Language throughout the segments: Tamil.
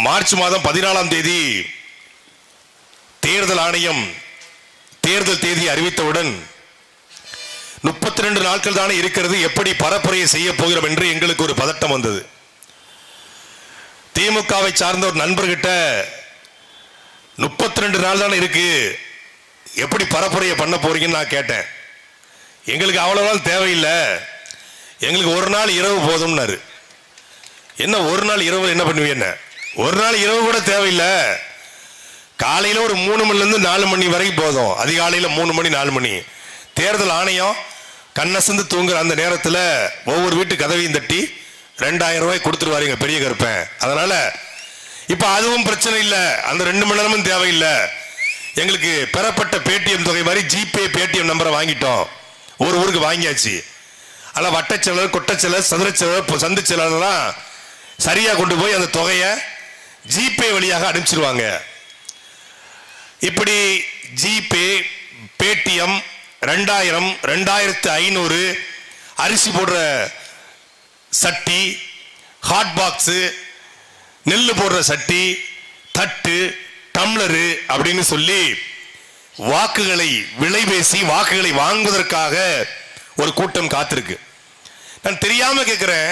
மார்ச் மாதம் 14ஆம் தேதி தேர்தல் ஆணையம் தேர்தல் தேதி அறிவித்தவுடன் 32 நாட்கள் தானே இருக்கிறது, எப்படி பரப்புரையை செய்ய போகிறோம் என்று எங்களுக்கு ஒரு பதட்டம் வந்தது. திமுகவை சார்ந்த ஒரு நண்பர்கிட்ட 32 நாள் தானே இருக்கு, எப்படி பரப்புரையை பண்ண போறீங்கன்னு நான் கேட்டேன். எங்களுக்கு அவ்வளவு நாள் தேவையில்லை, எங்களுக்கு ஒரு நாள் இரவு போதும்னாரு. என்ன ஒரு நாள் இரவு என்ன பண்ணுவீங்க? ஒரு நாள் இரவு கூட தேவையில்லை, காலையில் ஒரு 3 மணிலேருந்து 4 மணி வரைக்கும் போதும். அதிகாலையில் 3 மணி 4 மணி தேர்தல் ஆணையம் கண்ணசந்து தூங்குற அந்த நேரத்தில் ஒவ்வொரு வீட்டு கதவையும் தட்டி 2000 ரூபாய் கொடுத்துருவாருங்க பெரிய கருப்பேன். அதனால இப்போ அதுவும் பிரச்சனை இல்லை, அந்த 2 மணி நேரமும் தேவையில்லை. எங்களுக்கு பெறப்பட்ட பேடிஎம் தொகை மாதிரி ஜிபே பேடிஎம் நம்பரை வாங்கிட்டோம், ஒரு ஊருக்கு வாங்கியாச்சு. ஆனால் வட்டச்செலவு கொட்டச்செலவு சதுரச்செலவு சந்து செலவுலாம் சரியாக கொண்டு போய் அந்த தொகையை ஜிபே வழியாக அனுப்பிச்சிருவாங்க. இப்படி ஜிபே பேடிஎம் 2000 2500 அரிசி போடுற சட்டி, ஹாட் பாக்ஸு, நெல் போடுற சட்டி, தட்டு, டம்ளரு அப்படின்னு சொல்லி வாக்குகளை விலை பேசி வாக்குகளை வாங்குவதற்காக ஒரு கூட்டம் காத்திருக்கு. நான் தெரியாம கேட்கிறேன்,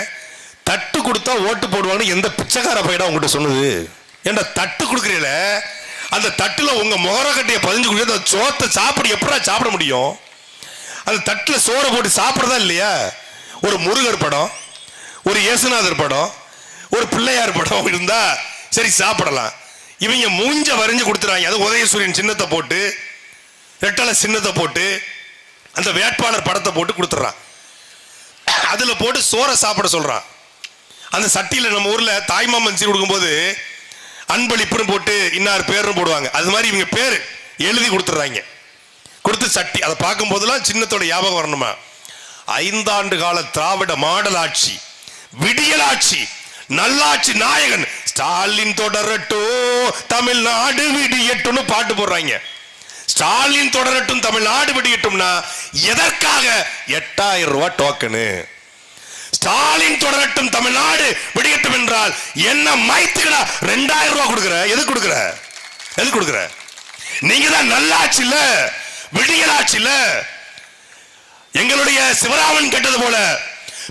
தட்டு கொடுத்தா ஓட்டு போடுவாங்கன்னு எந்த பிச்சைக்கார பையடா உங்ககிட்ட சொன்னது? ஏன்டா தட்டு கொடுக்குறீல, அந்த தட்டுல உங்க முகரக்கட்டையை பதிஞ்சு கொடுத்து அந்த சோத்தை சாப்பிட எப்படா சாப்பிட முடியும்? அந்த தட்டுல சோறை போட்டு சாப்பிடறதா இல்லையா? ஒரு முருகர் படம், ஒரு இயேசுநாதர் படம், ஒரு பிள்ளையார் படம் இருந்தா சரி சாப்பிடலாம். இவங்க மூஞ்ச வரைஞ்சு கொடுத்துறாங்க. அது உதயசூரியன் சின்னத்தை போட்டு, ரெட்டலை சின்னத்தை போட்டு, அந்த வேட்பாளர் படத்தை போட்டு கொடுத்துறான். அதுல போட்டு சோறை சாப்பிட சொல்றான். அந்த சட்டியில நம்ம ஊர்ல தாய்மாமன் சீர் கொடுக்கும்போது அன்பளிப்புன்னு போட்டு இன்னார் பேரும் போடுவாங்க. அது மாதிரி இவங்க பேர் எழுதி கொடுத்துறாங்க. கொடுத்து சட்டி அதை பார்க்கும் போதெல்லாம் சின்னத்தோட ஞாபகம் வரணுமா? 5 ஆண்டு கால திராவிட மாடல் ஆட்சி, விடியல் ஆட்சி, நல்லாட்சி நாயகன் ஸ்டாலின் தொடரட்டும் தமிழ்நாடு விடியட்டும்னு பாட்டு போடுறாங்க. ஸ்டாலின் தொடரட்டும் தமிழ்நாடு விடியட்டும்னா எதற்காக? 8000 ரூபாய் டோக்கனு. ஸ்டாலின் தொடரட்டும் தமிழ்நாடு விடியட்டும் என்றால் என்ன மைத்துக்கடா 2000 ரூபாய் கொடுக்குற? எது கொடுக்குற? எது கொடுக்குற? நீங்க தான் நல்லாட்சி இல்ல, விடியலாட்சி இல்ல. எங்களுடைய சிவராமன் கேட்டது போல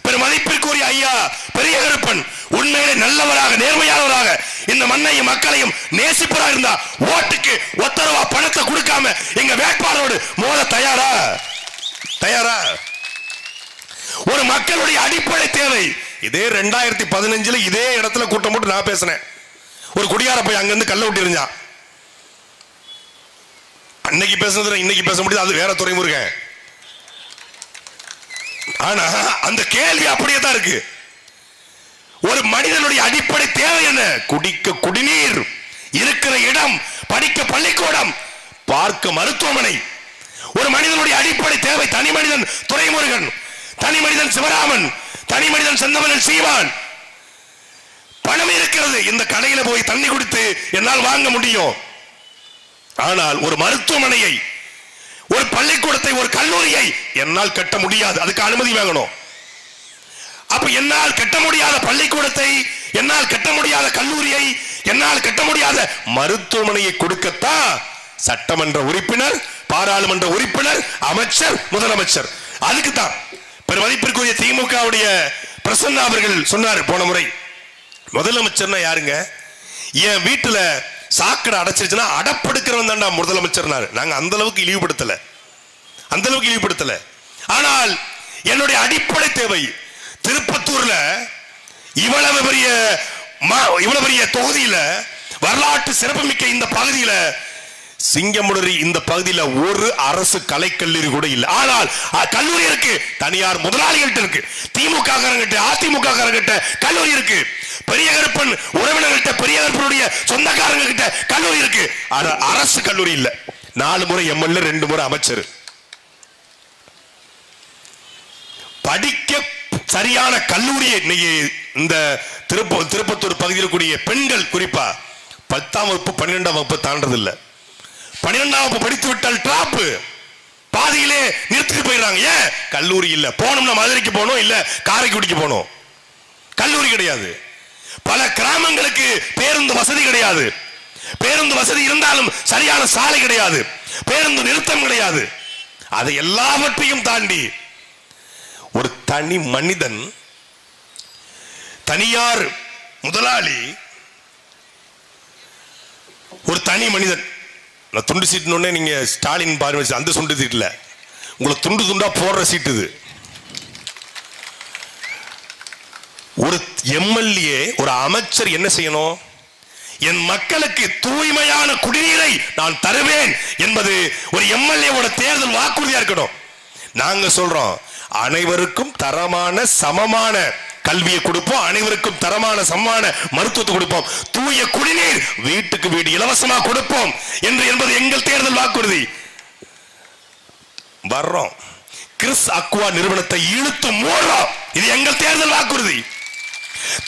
பெருமதிப்பிற்குரிய ஐயா பெரிய கருப்பன் உண்மையிலே நல்லவராக நேர்மையானவராக இந்த மண்ணையும் மக்களையும் நேசிப்பவராக இருந்தா ஓட்டுக்கு ஒத்த ரூபா பணத்தை கொடுக்காம எங்க வேட்பாளரோடு மோத தயாரா? தயாரா? ஒரு மக்களுடைய அடிப்படை தேவை. இதே 2015 இதே இடத்துல கூட்டம் போட்டு நான் பேசினேன். ஒரு குடியார போய் அங்கிருந்து கல்ல விட்டு இருந்தான். அன்னைக்கு பேசுனது இன்னைக்கு பேச முடியாது, அது வேற துறைமுருகன். ஆனா அந்த கேள்வி அப்படியே தான் இருக்கு. ஒரு மனிதனுடைய அடிப்படை தேவை என்ன? குடிக்க குடிநீர், இருக்கிற இடம், படிக்க பள்ளிக்கூடம், பார்க்க மருத்துவமனை. ஒரு மனிதனுடைய அடிப்படை தேவை. தனி மனிதன் துரைமுருகன், தனி மனிதன் சிவராமன், தனி மனிதன் செந்தமலன் சீவான். பணம் இருக்கிறது, இந்த கடையில போய் தண்ணி கொடுத்து என்னால் வாங்க முடியும். ஆனால் ஒரு மருத்துவமனையை, ஒரு பள்ளிக்கூடத்தை, ஒரு கல்லூரியை என்னால் கட்ட முடியாது, அதுக்கு அனுமதி வாங்கணும். அப்ப என்னால் கட்ட முடியாத பள்ளிக்கூடத்தை, என்னால் கட்ட முடியாத கல்லூரியை, என்னால் கட்ட முடியாத மருத்துவமனையை கொடுக்கத்தான் சட்டமன்ற உறுப்பினர், பாராளுமன்ற உறுப்பினர், அமைச்சர், முதலமைச்சர். அதுக்கு தான் பெருமதிப்பிற்குரிய திமுகவுடைய பிரசன்னா அவர்கள் சொன்னார் போன முறை, முதலமைச்சர்னா யாருங்க? என் வீட்டுல சாக்கடை அடைச்சிருச்சுன்னா அடப்படுக்கிறவன் தான்டா முதலமைச்சர். நாங்க அந்த அளவுக்கு இழிவுபடுத்தல, அந்த அளவுக்கு இழிவுபடுத்தல. ஆனால் என்னுடைய அடிப்படை தேவை திருப்பத்தூர்ல இவ்வளவு பெரிய தொகுதியில வரலாற்று சிறப்புமிக்க இந்த பகுதியில சிங்கமுடரி இந்த பகுதியில் ஒரு அரசு கலைக்கல்லூரி கூட இல்லை. ஆனால் கல்லூரி இருக்கு, தனியார் முதலாளிகள்ட்ட இருக்கு, திமுக காரங்கிட்ட அதிமுக காரங்கிட்ட கல்லூரி இருக்கு, பெரிய கருப்பன் உறவினர்கிட்ட பெரிய கருப்பனுடைய சொந்தக்காரங்க கிட்ட கல்லூரி இருக்கு. அரசு கல்லூரி இல்ல. 4 முறை எம்எல்ஏ, 2 முறை அமைச்சர். படிக்க சரியான கல்லூரியை இன்னைக்கு இந்த திருப்பத்தூர் பகுதியில் கூடிய பெண்கள் குறிப்பா 10ஆம் வகுப்பு 12ஆம் வகுப்பு தாண்டது இல்ல. 12ஆம் வகுப்பு படித்து விட்டால் டிராப், பாதியிலே நிறுத்திட்டு போயிடுறாங்க. ஏன்? கல்லூரி இல்ல. போனோம்னா மதுரைக்கு போகணும், இல்ல காரைக்குடிக்கு போகணும். கல்லூரி கிடையாது. பல கிராமங்களுக்கு பேருந்து வசதி கிடையாது. பேருந்து வசதி இருந்தாலும் சரியான சாலை கிடையாது, பேருந்து நிறுத்தம் கிடையாது. அதை எல்லாவற்றையும் தாண்டி ஒரு தனி மனிதன், தனியார் முதலாளி, ஒரு தனி மனிதன். நான் துண்டு சீட்டுன்னு நீங்க ஸ்டாலின் பாருங்க, அந்த துண்டு சீட்டுல உங்களை துண்டு துண்டா போடுற சீட்டு இது. ஒரு எம்எல்ஏ, ஒரு அமைச்சர் என்ன செய்யணும்? என் மக்களுக்கு தூய்மையான குடிநீரை நான் தருவேன் என்பது ஒரு எம்எல்ஏவோட தேர்தல் வாக்குறுதியா இருக்கணும். நாங்க சொல்றோம், அனைவருக்கும் தரமான சமமான கல்வியை கொடுப்போம், அனைவருக்கும் தரமான சமமான மருத்துவத்தை கொடுப்போம், தூய குடிநீர் வீட்டுக்கு வீடு இலவசமா கொடுப்போம் என்பது எங்கள் தேர்தல் வாக்குறுதி. வர்றோம், கிறிஸ் அக்வா நிறுவனத்தை இழுத்து மூடுறோம், இது எங்கள் தேர்தல் வாக்குறுதி.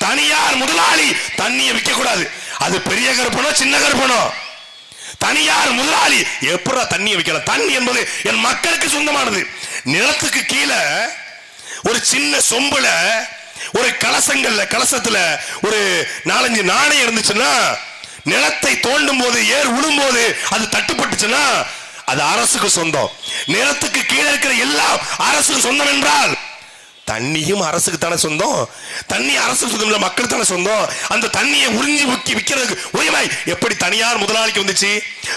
தனியார் முதலாளி தண்ணியை விற்க கூடாது, அது பெரிய கருப்பனோ சின்ன கருப்பனோ. தனியார் முதலாளி எப்படா தண்ணியை விற்கலாம்? தண்ணி என்பது என் மக்களுக்கு சொந்தமானது. நிலத்துக்கு கீழே ஒரு சின்ன சொம்புல, ஒரு கலசத்துல ஒரு 4-5 நாணயம் இருந்துச்சுன்னா, நிலத்தை தோண்டும் போது, ஏர் உழும் போது அது தட்டுப்பட்டுச்சுன்னா அது அரசுக்கு சொந்தம். நிலத்துக்கு கீழே இருக்கிற எல்லாம் அரசுக்கு சொந்தம் என்றால் தண்ணியும் அரசுக்கு தானே சொந்தம். தண்ணி அரசுக்கு சொந்தம் இல்ல, மக்கள் தானே சொந்தம். அந்த தண்ணியை உறிஞ்சி விற்கிறதுக்கு உரிமை எப்படி தனியார் முதலாளிக்கு வந்துச்சு?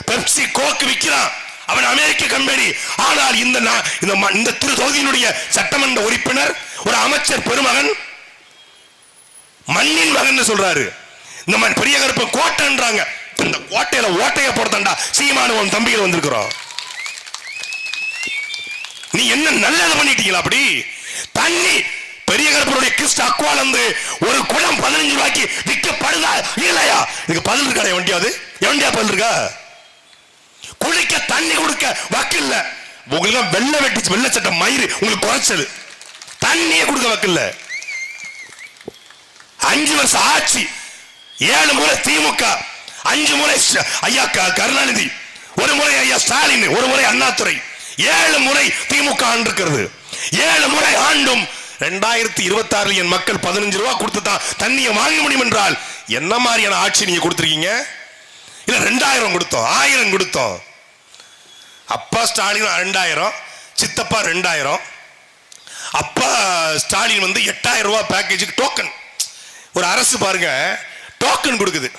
பெப்சி கோக் விற்கிறான், அவன் அமெரிக்க கம்பெனி. ஆனால் இந்த திரு தொகுதியினுடைய சட்டமன்ற உறுப்பினர், ஒரு அமைச்சர் பெருமகன், மண்ணின் மகன் சொல்றாரு. இந்த பெரிய கருப்பு கோட்டைன்றாங்க. இந்த கோட்டையில ஓட்டைய போடுறா சீமானுவன் தம்பிகள் வந்திருக்கிறோம். நீ என்ன நல்லது பண்ணிட்டீங்களா? அப்படி தண்ணி பெரிய கருப்பருடைய கிறிஸ்ட் அக்வால இருந்து ஒரு குடம் 15 ரூபாய்க்கு விற்கப்படுதா இல்லையா? இதுக்கு பதில் இருக்கா? எவன்டியா பதில் இருக்கா? குளிக்க தண்ணி கொடுக்க வக்கில்ல. உங்களுக்கு வெள்ள சட்டம் மயிறு உங்களுக்கு குறைச்சது, தண்ணியை கொடுக்க வக்கில்ல. 5 வருஷம் ஆட்சி, 7 முறை திமுக, 5 முறை ஐயா கருணாநிதி, 1 முறை ஐயா ஸ்டாலின், 1 முறை அண்ணாதுரை, 7 முறை திமுக ஆண்டிருக்கிறது. 7 முறை ஆண்டும் 2026 என் மக்கள் 15 ரூபாய் கொடுத்து தான் தண்ணியை வாங்க முடியும் என்றால் என்ன மாதிரியான ஆட்சி நீங்க கொடுத்திருக்கீங்க? இல்ல 2000 கொடுத்தோம், 1000 கொடுத்தோம். அப்பா ஸ்டாலின் 2000, சித்தப்பா 2000, அப்பா ஸ்டாலின் 8000 ரூபாய் பேக்கேஜுக்கு டோக்கன். ஒரு அரசு பாருங்க டோக்கன் கொடுக்குது.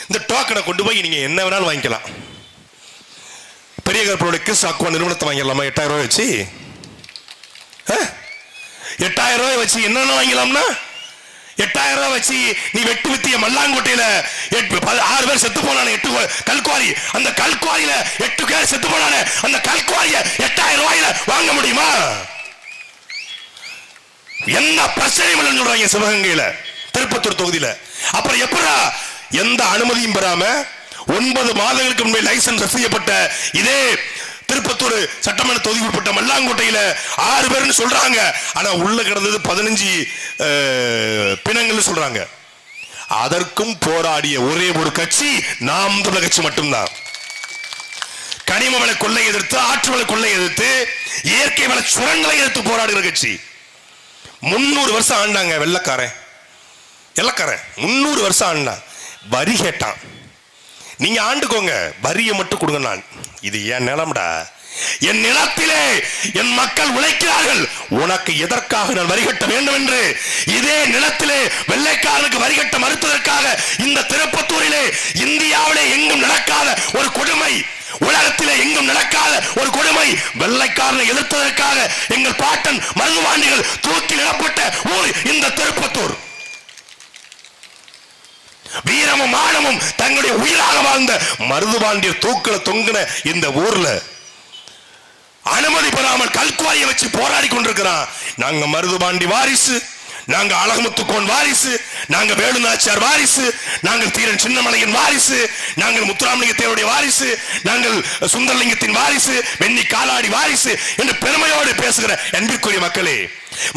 இந்த டோக்கனை கொண்டு போய் நீங்க என்ன வேணாலும் வாங்கிக்கலாம். பெரிய கருப்பருடைய கிறிஸ் அக்வா நிறுவனத்தை வாங்கிடலாமா? 8000 ரூபாய் வச்சு 8000 ரூபாய் வச்சு என்னென்ன வாங்கலாம்னா, 8000 ரூபாய் வச்சு நீ வெட்டு வித்திய மல்லாங்கோட்டையில 6 பேர் செத்து போனானே, 8 கல்குவாரி, அந்த கல்குவாரியில 8 பேர் செத்து போனானே, அந்த கல்குவாரிய 8000 ரூபாயில வாங்க முடியுமா? என்ன பிரச்சனை சொல்றாங்க சிவகங்கையில, திருப்பத்தூர் தொகுதியில. அப்புறம் எப்படா எந்த அனுமதியும் பெறாம 9 மாதங்களுக்கு முன்பே லைசன்ஸ் செய்யப்பட்ட இதே திருப்பத்தூர் சட்டமன்ற தொகுதி உட்பட்ட மல்லாங்கோட்டையில 6 பேர்னு சொல்றாங்க. ஆனா உள்ள கிடந்தது 15 பிணங்கள் சொல்றாங்க. அதற்கும் போராடிய ஒரே ஒரு கட்சி நாம் தமிழர் கட்சி மட்டும்தான். கனிம வள கொள்ளை எதிர்த்து, ஆற்று வள கொள்ளை எதிர்த்து, இயற்கை வள சுரண்டலை எதிர்த்து போராடுகிற கட்சி. 300 வருஷம் ஆண்டாங்க வெள்ளக்காரன் 300 வருஷம் ஆண்டான். வரி கேட்டான், நீங்க ஆண்டுக்கோங்க, வரியை மட்டும் கொடுங்க. நான் இது என் நிலம்டா, என் நிலத்திலே என் மக்கள் உழைக்கிறார்கள், உனக்கு எதற்காக நான் வரி கட்ட வேண்டும் என்று இதே நிலத்திலே வெள்ளைக்காரனுக்கு வரி கட்ட மறுத்ததற்காக இந்த திருப்பத்தூரிலே இந்தியாவிலே எங்கும் நடக்காத ஒரு கொடுமை, உலகத்திலே எங்கும் நடக்காத ஒரு கொடுமை, வெள்ளைக்காரனை எதிர்த்ததற்காக எங்கள் பாட்டன் மருதுபாண்டிகள் தூக்கிலிடப்பட்ட ஊர் இந்த திருப்பத்தூர். வீரமும் மானமும் தங்களுடைய உயிராக வாழ்ந்த மருதுபாண்டியர் தூக்கில தொங்கின இந்த ஊர்ல அனுமதி பெறாமல் கல்குவாரியை வச்சு போராடி கொண்டிருக்கிறான். நாங்க மருதுபாண்டி வாரிசு, நாங்க அழகுமுத்துக்கோன் வாரிசு, நாங்க வேலுநாச்சியார் வாரிசு, நாங்கள் தீரன் சின்னமலையின் வாரிசு, நாங்கள் முத்துராமலிங்கத்தேவருடைய வாரிசு, நாங்கள் சுந்தரலிங்கத்தின் வாரிசு, வெண்ணி காலாடி வாரிசு என்று பெருமையோடு பேசுகிற அன்பிற்குரிய மக்களே,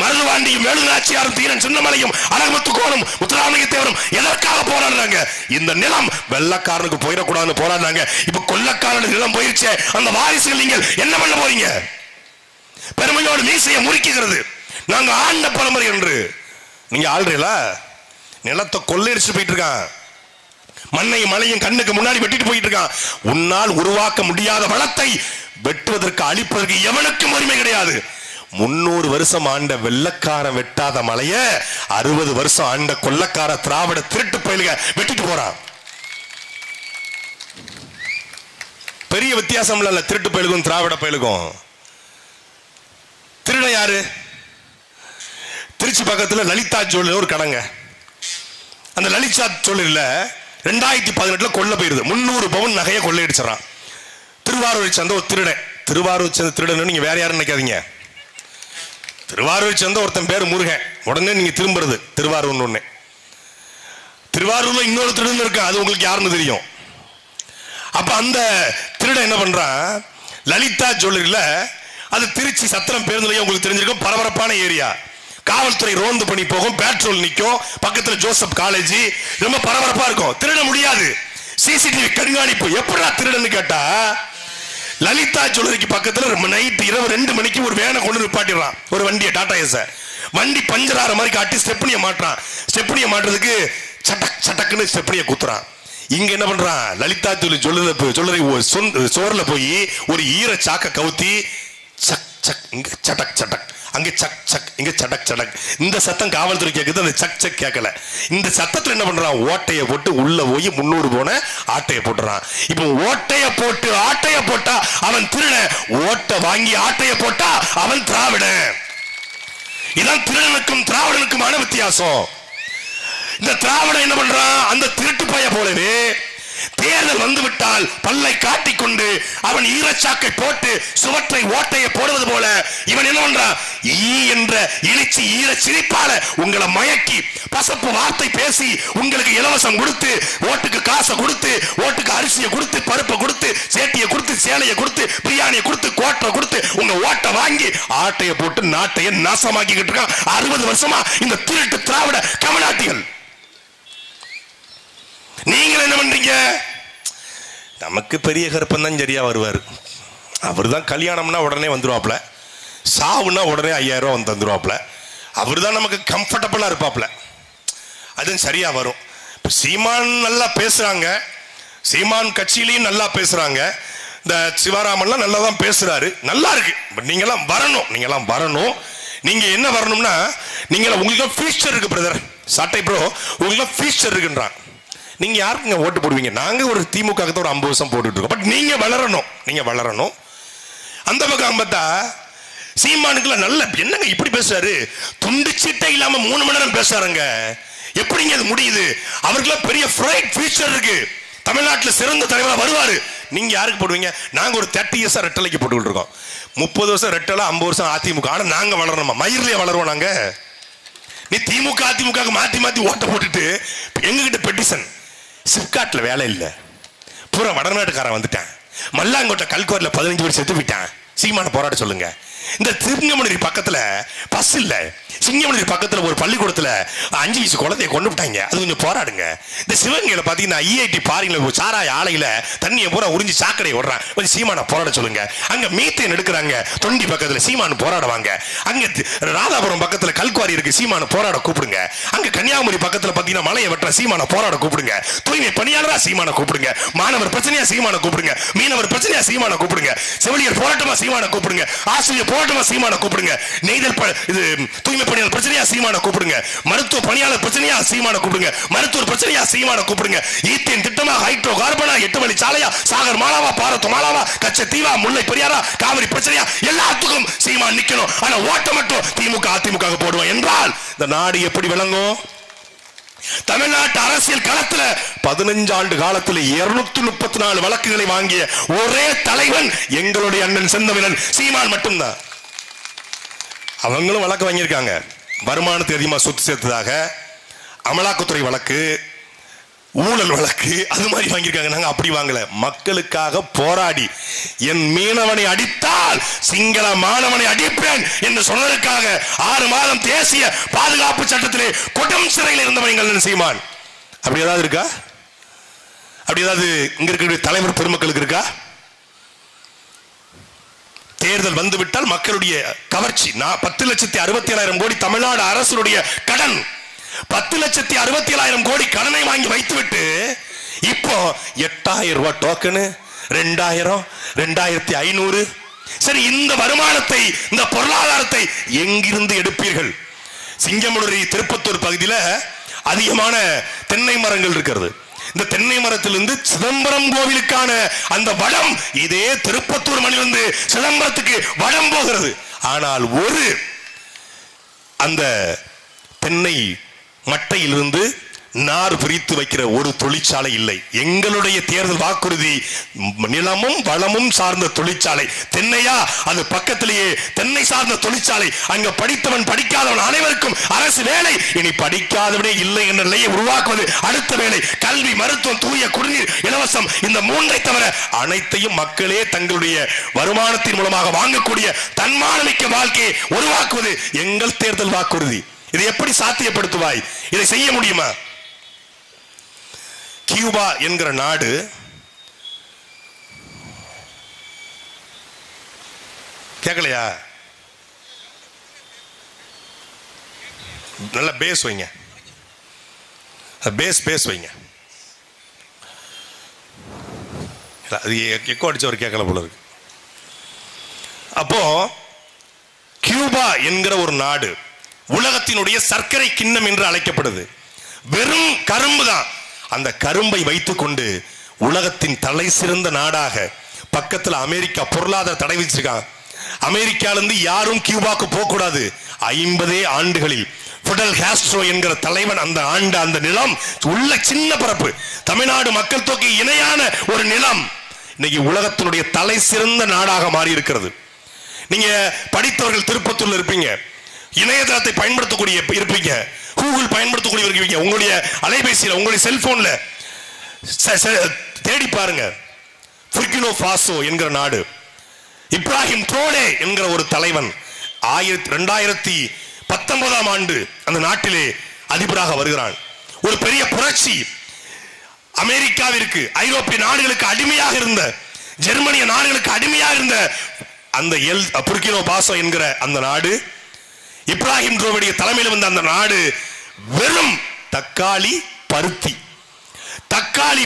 மருதுபாண்டியும் வேலுநாச்சியாரும் தீரன் சின்னமலையும் அழகுமுத்துக்கோனும் முத்துராமலிங்கத்தேவரும் எதற்காக போராடுறாங்க? இந்த நிலம் வெள்ளக்காரனுக்கு போயிடக்கூடாதுன்னு போராடுறாங்க. இப்ப கொள்ளக்காரனுக்கு நிலம் போயிருச்சே, அந்த வாரிசுகள் நீங்கள் என்ன பண்ண போறீங்க? பெருமையோடு மீசையை முறிக்குகிறது, நாங்க ஆண்ட பரம்பரை என்று. நீங்க ஆள்றீங்களா? நிலத்தை கொள்ளையடிச்சு போயிட்டு இருக்கான், மண்ணையும் மலையும் கண்ணுக்கு முன்னாடி வெட்டிட்டு போயிட்டு இருக்கான். உன்னால் உருவாக்க முடியாத வளத்தை வெட்டுவதற்கு அழிப்பதற்கு எவனுக்கும் உரிமை கிடையாது. 300 வருஷம் ஆண்ட வெள்ளக்காரன் வெட்டாத மலைய 60 வருஷம் ஆண்ட கொள்ளக்கார திராவிட திருட்டு பயிலுக வெட்டிட்டு போறான். பெரிய வித்தியாசம் இல்ல திருட்டு பயிலுக்கும் திராவிட பயிலுக்கும். திருட யாரு? திருச்சி பக்கத்துல லலிதா ஜுவல்லரி ஒரு கடைங்க. அந்த லலிதா ஜுவல்லரியில 2018 கொள்ள போயிருது. 300 பவுன் நகையை கொள்ளையடிச்சான். திருவாரூரை சேர்ந்த ஒரு திருடன். திருவாரூர் சேர்ந்த திருடன் நீங்க வேற யாரும் நினைக்காதீங்க. திருவாரூர் சேர்ந்த ஒருத்தன் பேர் முருகன். உடனே நீங்க திரும்புறது திருவாரூர். ஒண்ணு திருவாரூர்ல இன்னொரு திருடன் இருக்கு, அது உங்களுக்கு யாருன்னு தெரியும். அப்ப அந்த திருடன் என்ன பண்றான், லலிதா ஜுவல்லரியில, அது திருச்சி சத்திரம் பேருந்துலயே உங்களுக்கு தெரிஞ்சிருக்கும், பரபரப்பான ஏரியா. காவல்துறை ரோந்து பண்ணி போகும், பெட்ரோல் நிற்கும், பக்கத்துல ஜோசப் காலேஜ், ரொம்ப பரபரப்பா இருக்கும். திருட முடியாது, சிசிடிவி கண்காணிப்பு. எப்படா திருடன்னு கேட்டா, லலிதா ஜுவல்லரிக்கு பக்கத்துல நைட் இரவு 2 மணிக்கு ஒரு வேனை கொண்டு நிப்பாட்டிடுறான். ஒரு வண்டியை, டாடா ஏஸ. வண்டி பஞ்சர் ஆற மாதிரி காட்டி ஸ்டெப்னியை மாட்டுறான். ஸ்டெப்னியை மாட்டுறதுக்கு சட்டக் சட்டக்குன்னு ஸ்டெப்னியை குத்துறான். இங்க என்ன பண்றான், லலிதா ஜுவல்லரி சோர்ல போய் ஒரு ஈர சாக்க கவுத்தி சக் சக், இங்க சட்டக் சட்டக், அங்க சக் சக், இங்க சடக் சடக். இந்த சத்தம் காவல்துறை கேட்குது, அந்த சக் சக் கேட்கல. இந்த சத்தத்துல என்ன பண்றான், ஓட்டைய போட்டு உள்ள போய் 300 போன ஆட்டைய போட்டுறான். இப்போ ஓட்டைய போட்டு ஆட்டைய போட்டா அவன் திருட, ஓட்ட வாங்கி ஆட்டைய போட்டா அவன் திராவிடன். இதான் திருடனுக்கும் திராவிடனுக்குமான வித்தியாசம். இந்த திராவிடன் என்ன பண்றான், அந்த திருட்டு பைய போலவே தேர்தல் வந்துவிட்டால் பல்லை காட்டிக்கொண்டு அவன் ஈரச்சாக்கை போட்டு சுவற்றை ஓட்டையை போடுவது போல இவன் என்ன பண்றான், ஈ என்ற இழிச்சி ஈர சிரிப்பால உங்களை மயக்கி பசப்பு வார்த்தை பேசி உங்களுக்கு இலவசம் கொடுத்து, ஓட்டுக்கு காசை கொடுத்து, ஓட்டுக்கு அரிசியை கொடுத்து, பருப்பை கொடுத்து, சேட்டியை கொடுத்து, சேலையை கொடுத்து, பிரியாணியை கொடுத்து, கோட்டை கொடுத்து உங்க ஓட்டை வாங்கி ஆட்டையை போட்டு நாட்டையை நாசமாக்கிக்கிட்டு இருக்கான் 60 வருஷமா இந்த திருட்டு திராவிட கமலாட்டிகள். நீங்கள் என்ன பண்றீங்க, நமக்கு பெரிய கருப்பன் தான் சரியா வருவார். அவர் தான் கல்யாணம்னா உடனே வந்துருவாப்ல, சாவுனா உடனே 5000 ரூபா வந்து தந்துருவாப்ல. அவர் தான் நமக்கு கம்ஃபர்டபுளா இருப்பாப்ல, அது சரியா வரும். இப்போ சீமான் நல்லா பேசுறாங்க, சீமான் கட்சியிலையும் நல்லா பேசுறாங்க, இந்த சிவராமன்லாம் நல்லா தான் பேசுறாரு, நல்லா இருக்கு. பட் நீங்களாம் வரணும், நீங்களாம் வரணும். நீங்க என்ன வரணும்னா, நீங்க உங்களுக்கு ஃபியூச்சர் இருக்கு பிரதர் சாட்டை ப்ரோ, உங்களுக்கு ஃபியூச்சர் இருக்குன்றான். நீங்க யாருக்குங்க ஓட்டு போடுவீங்க? நாங்க ஒரு திமுக ஒரு 50 வருஷம் போட்டுட்டு இருக்கோம். பட் நீங்க வளரணும், நீங்க வளரணும். அந்த பக்கம் பார்த்தா சீமானுக்குள்ள நல்ல என்னங்க இப்படி பேசுறாரு, துண்டு சீட்டை இல்லாம 3 மணி நேரம் பேசுறாங்க. எப்படிங்க அது முடியுது? அவருக்குலாம் பெரிய பிரைட் ஃபியூச்சர் இருக்கு, தமிழ்நாட்டில் சிறந்த தலைவரா வருவாரு. நீங்க யாருக்கு போடுவீங்க? நாங்க ஒரு 30 இயர்ஸா ரெட்டலைக்கு போட்டுக்கிட்டு இருக்கோம். 30 வருஷம் ரெட்டலை, 50 வருஷம் அதிமுக. ஆனா நாங்க வளரணுமா? மயிர்லயே வளருவோம் நாங்க. நீ திமுக அதிமுக மாத்தி மாத்தி ஓட்ட போட்டுட்டு எங்ககிட்ட பெட்டிஷன், சிப்காட்ல வேலை இல்ல, பூரா வடநாட்டுக்காரன் வந்துட்டான், மல்லாங்கோட்டை கல்கோரில் 15 பேர் செத்து போயிட்டான், சீமான போராட சொல்லுங்க. இந்த சிங்கமணி பக்கத்துல பஸ் இல்ல, சிங்கமணி பக்கத்துல ஒரு பள்ளிக்கூடத்துல 5 வயசு குழந்தைய கொண்டு விட்டாங்க, அது கொஞ்சம் போராடுங்க. இந்த சிவகங்கையில பாத்தீங்கன்னா ஐஐடி பாரிங்கள சாராய ஆலையில தண்ணியை பூரா உறிஞ்சி சாக்கடை ஓடுறான், கொஞ்சம் சீமான போராட சொல்லுங்க. அங்க மீத்தேன் எடுக்கிறாங்க தொண்டி பக்கத்துல, சீமான போராடுவாங்க. அங்க ராதாபுரம் பக்கத்துல கல்குவாரி இருக்கு, சீமான போராட கூப்பிடுங்க. அங்க கன்னியாகுமரி பக்கத்துல பாத்தீங்கன்னா மலையை வெட்டுற, சீமான போராட கூப்பிடுங்க. தூய்மை பணியாளரா சீமான கூப்பிடுங்க. மாணவர் பிரச்சனையா சீமான கூப்பிடுங்க. மீனவர் பிரச்சனையா சீமான கூப்பிடுங்க. செவிலியர் போராட்டமா சீமான கூப்பிடுங்க. ஆசிரியர் போராட்டமா சீமான கூப்பிடுங்க. நெய்தல் இது தூய்மை பணியாளர் பிரச்சனையா சீமான கூப்பிடுங்க. மருத்துவ பணியாளர் பிரச்சனையா சீமான கூப்பிடுங்க. மருத்துவர் பிரச்சனையா சீமான கூப்பிடுங்க. ஈத்தேன் திட்டமா, ஹைட்ரோ கார்பனா, 8 வழி சாலையா, சாகர் மாலாவா, பாரத் மாலாவா, கச்சத்தீவா, முல்லை பெரியாரா, காவிரி பிரச்சனையா, எல்லாத்துக்கும் சீமான் நிக்கணும். ஆனா ஓட்ட மட்டும் திமுக அதிமுக போடுவோம் என்றால் இந்த நாடு எப்படி விளங்கும்? தமிழ்நாட்டு அரசியல் களத்துல 15 ஆண்டு காலத்தில் 234 வழக்குகளை வாங்கிய ஒரே தலைவன் எங்களுடைய அண்ணன் செந்தமிழன் சீமான் மட்டும்தான். அவங்களும் வழக்கு வாங்கியிருக்காங்க, வருமானத்தை அதிகமா சொத்து சேர்த்ததாக, அமலாக்கத்துறை வழக்கு, ஊழல் வழக்கு, அது மாதிரி வாங்கியிருக்காங்க. நாங்க அப்படி வாங்கல, மக்களுக்காக போராடி என் மீனவனை அடித்தால் சிங்கள மாணவனை அடிப்பேன் என்று சொன்னதற்காக 6 மாதம் தேசிய பாதுகாப்பு சட்டத்திலே கொடும் சிறையில் இருந்தவன் எங்கள் சீமான். அப்படி ஏதாவது இருக்கா? அப்படி ஏதாவது இங்க இருக்கிற தலைவர் பெருமக்களுக்கு இருக்கா? தேர்தல் வந்துவிட்டால் மக்களுடைய கவர்ச்சி, 10,67,000 கோடி தமிழ்நாடு அரசுடைய கடன் 10,67,000 கோடி கடனை வாங்கி வைத்துவிட்டு இப்போ 8,000 ரூபாய் டோக்கனு 2,000 2,500. சரி, இந்த வருமானத்தை, இந்த பொருளாதாரத்தை எங்கிருந்து எடுப்பீர்கள்? சிங்கமுனரி திருப்பத்தூர் பகுதியில் அதிகமான தென்னை மரங்கள் இருக்கிறது. இந்த தென்னை மரத்திலிருந்து சிதம்பரம் கோவிலுக்கான அந்த வடம் இதே திருப்பத்தூர் மண்ணிலிருந்து சிதம்பரத்துக்கு வடம் போகிறது. ஆனால் ஒரு அந்த தென்னை மட்டையிலிருந்து நார் பிரித்து வைக்கிற ஒரு தொழிற்சாலை இல்லை. எங்களுடைய தேர்தல் வாக்குறுதி நிலமும் வளமும் சார்ந்த தொழிற்சாலை. தென்னையா, அது பக்கத்திலேயே தென்னை சார்ந்த தொழிற்சாலை. அங்க படித்தவன் படிக்காதவன் அனைவருக்கும் அரசு வேலை. இனி படிக்காதவனே இல்லை என்ற நிலையை உருவாக்குவது அடுத்த வேலை. கல்வி, மருத்துவம், தூய குடிநீர், இலவசம், இந்த மூன்றை தவிர அனைத்தையும் மக்களே தங்களுடைய வருமானத்தின் மூலமாக வாங்கக்கூடிய தன்மானமிக்க வாழ்க்கையை உருவாக்குவது எங்கள் தேர்தல் வாக்குறுதி. இதை எப்படி சாத்தியப்படுத்துவாய்? இதை செய்ய முடியுமா? கியூபா என்கிற நாடு கேட்கலையா? நல்ல பேஸ் வைங்க, பேஸ் வைங்க. அது எக்கோ அடிச்சவர் கேட்கல போல இருக்கு. அப்போ கியூபா என்கிற ஒரு நாடு உலகத்தினுடைய சர்க்கரை கிண்ணம் என்று அழைக்கப்படுது. வெறும் கரும்பு தான். அந்த கரும்பை வைத்துக் கொண்டு உலகத்தின் தலை சிறந்த நாடாக பக்கத்தில் அமெரிக்கா பொருளாதார தடை வச்சிருக்காங்க. அமெரிக்காவிலிருந்து யாரும் கியூபாக்கு போகக்கூடாது. 50 ஆண்டுகளில் பிடல் காஸ்ட்ரோ என்கிற தலைவன் அந்த ஆண்டு அந்த நிலம் உள்ள சின்ன பரப்பு, தமிழ்நாடு மக்கள் தொகை இணையான ஒரு நிலம் இன்னைக்கு உலகத்தினுடைய தலை சிறந்த நாடாக மாறி இருக்கிறது. நீங்க படித்தவர்கள் திருப்பத்தூர்ல இருப்பீங்க, இணையதளத்தை பயன்படுத்தக்கூடிய இருப்பீங்க, கூகுள் பயன்படுத்தக்கூடிய இருப்பீங்க. உங்களுடைய அலைபேசியில், உங்களுடைய செல்போன்ல தேடி பாருங்க. புர்கினோ ஃபாசோ என்கிற நாடு, இப்ராஹிம் ட்ரோலே என்கிற ஒரு தலைவன் 2019 ஆண்டு அந்த நாட்டிலே அதிபராக வருகிறான். ஒரு பெரிய புரட்சி. அமெரிக்காவிற்கு, ஐரோப்பிய நாடுகளுக்கு அடிமையாக இருந்த, ஜெர்மனிய நாடுகளுக்கு அடிமையாக இருந்த அந்த புர்கினோ ஃபாசோ என்கிற அந்த நாடு, இப்ராஹிம் ட்ரோவுடைய தலைமையில் வந்த அந்த நாடு வெறும் தக்காளி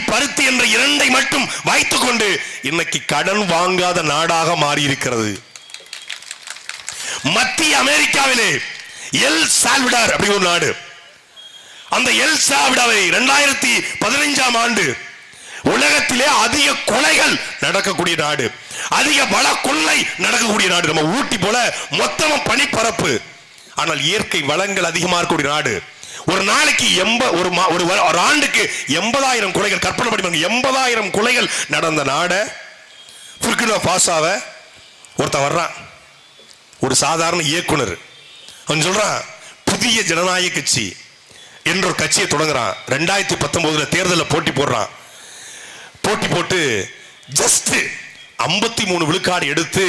பருத்தி என்ற இரண்டை மட்டும் வைத்துக் கொண்டு இன்னைக்கு கடன் வாங்காத நாடாக மாறி இருக்கிறது. மத்திய அமெரிக்காவிலே எல் சால்வடார் அப்படி ஒரு நாடு. அந்த எல் சால்வடாரை 2015 ஆண்டு உலகத்திலே அதிக கொலைகள் நடக்கக்கூடிய நாடு, அதிக வள கொள்ளை நடக்கக்கூடிய நாடு. நம்ம ஊட்டி போல மொத்தமும் பனிப்பரப்பு, ஆனால் இயற்கை வளங்கள் அதிகமாக இருக்கக்கூடிய நாடு. ஒரு நாளைக்கு ஒரு ஆண்டுக்கு 80,000 கொலைகள். கற்பனை பண்ணி 80,000 கொலைகள் நடந்த நாடு புர்கினோ ஃபாசோவை ஒருத்தன் வர்றான், ஒரு சாதாரண இயக்குனர். அவன் சொல்றான், புதிய ஜனநாயக கட்சி என்ற ஒரு கட்சியை தொடங்குறான். 2019 தேர்தலில் போட்டி போடுறான். போட்டி போட்டு ஜஸ்ட் 53 விழுக்காடு எடுத்து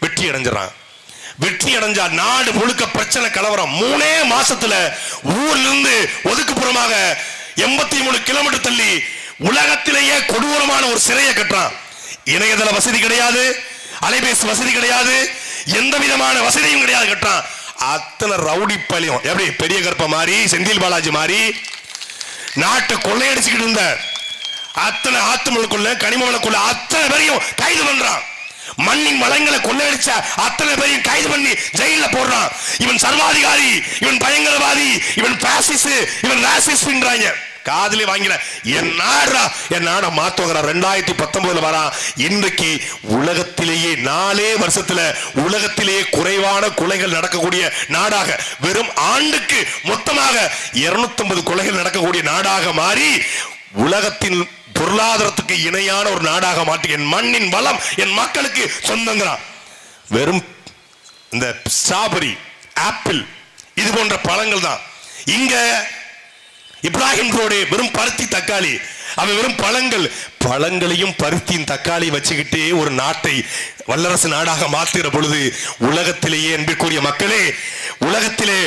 வெற்றி அடைஞ்சிடறான். வெற்றி அடைஞ்சா நாடு முழுக்க பிரச்சனை, கலவரம். 3 மாசத்துல ஊர்ல இருந்து ஒதுக்குப்புறமாக 83 கிலோமீட்டர் தள்ளி உலகத்திலேயே கொடூரமான ஒரு சிறையை கட்டுறான். இணையதள வசதி கிடையாது, அலைபேசி வசதி கிடையாது, எந்த விதமான வசதியும் கிடையாது. கட்டுறான். அத்தனை ரவுடி பழியும், எப்படி பெரிய கற்ப மாதிரி, செந்தில் பாலாஜி மாதிரி நாட்டை கொள்ளையடிச்சுக்கிட்டு இருந்த அத்தனை ஆத்துமலுக்குள்ள, கனிமவளக்குள்ள அத்தனை பேரையும் கைது பண்றான். மண்ணின் வளங்களை கொள்ளையடிச்ச அத்தனை பேரையும் கைது பண்ணி ஜெயில போடுறான். இவன் சர்வாதிகாரி, இவன் பயங்கரவாதி, இவன் பாசிஸ்ட், இவன் ராசிஸ்ட்ன்றாங்க. காதலே வாங்கின என் நாட மாத்துவாங்க. 2019 வரா. இன்றைக்கு உலகத்திலேயே 4 வருஷத்துல உலகத்திலேயே குறைவான கொலைகள் நடக்கக்கூடிய நாடாக, வெறும் ஆண்டுக்கு மொத்தமாக 250 கொலைகள் நடக்கக்கூடிய நாடாக மாறி உலகத்தின் பொருளாதாரத்துக்கு இணையான ஒரு நாடாக மாற்றி என் மண்ணின் வளம் என் மக்களுக்கு சொந்தங்கிறான். வெறும் இந்த ஸ்ட்ராபெரி, ஆப்பிள் இது போன்ற பழங்கள் தான். இங்க இப்ராஹிம் ரோடு வெறும் பருத்தி தக்காளி, அவன் வெறும் பழங்களையும் பருத்தியின் தக்காளி வச்சுக்கிட்டே ஒரு நாட்டை வல்லரசு நாடாக மாற்றுகிற பொழுது உலகத்திலேயே அன்பிற்குரிய மக்களே, உலகத்திலே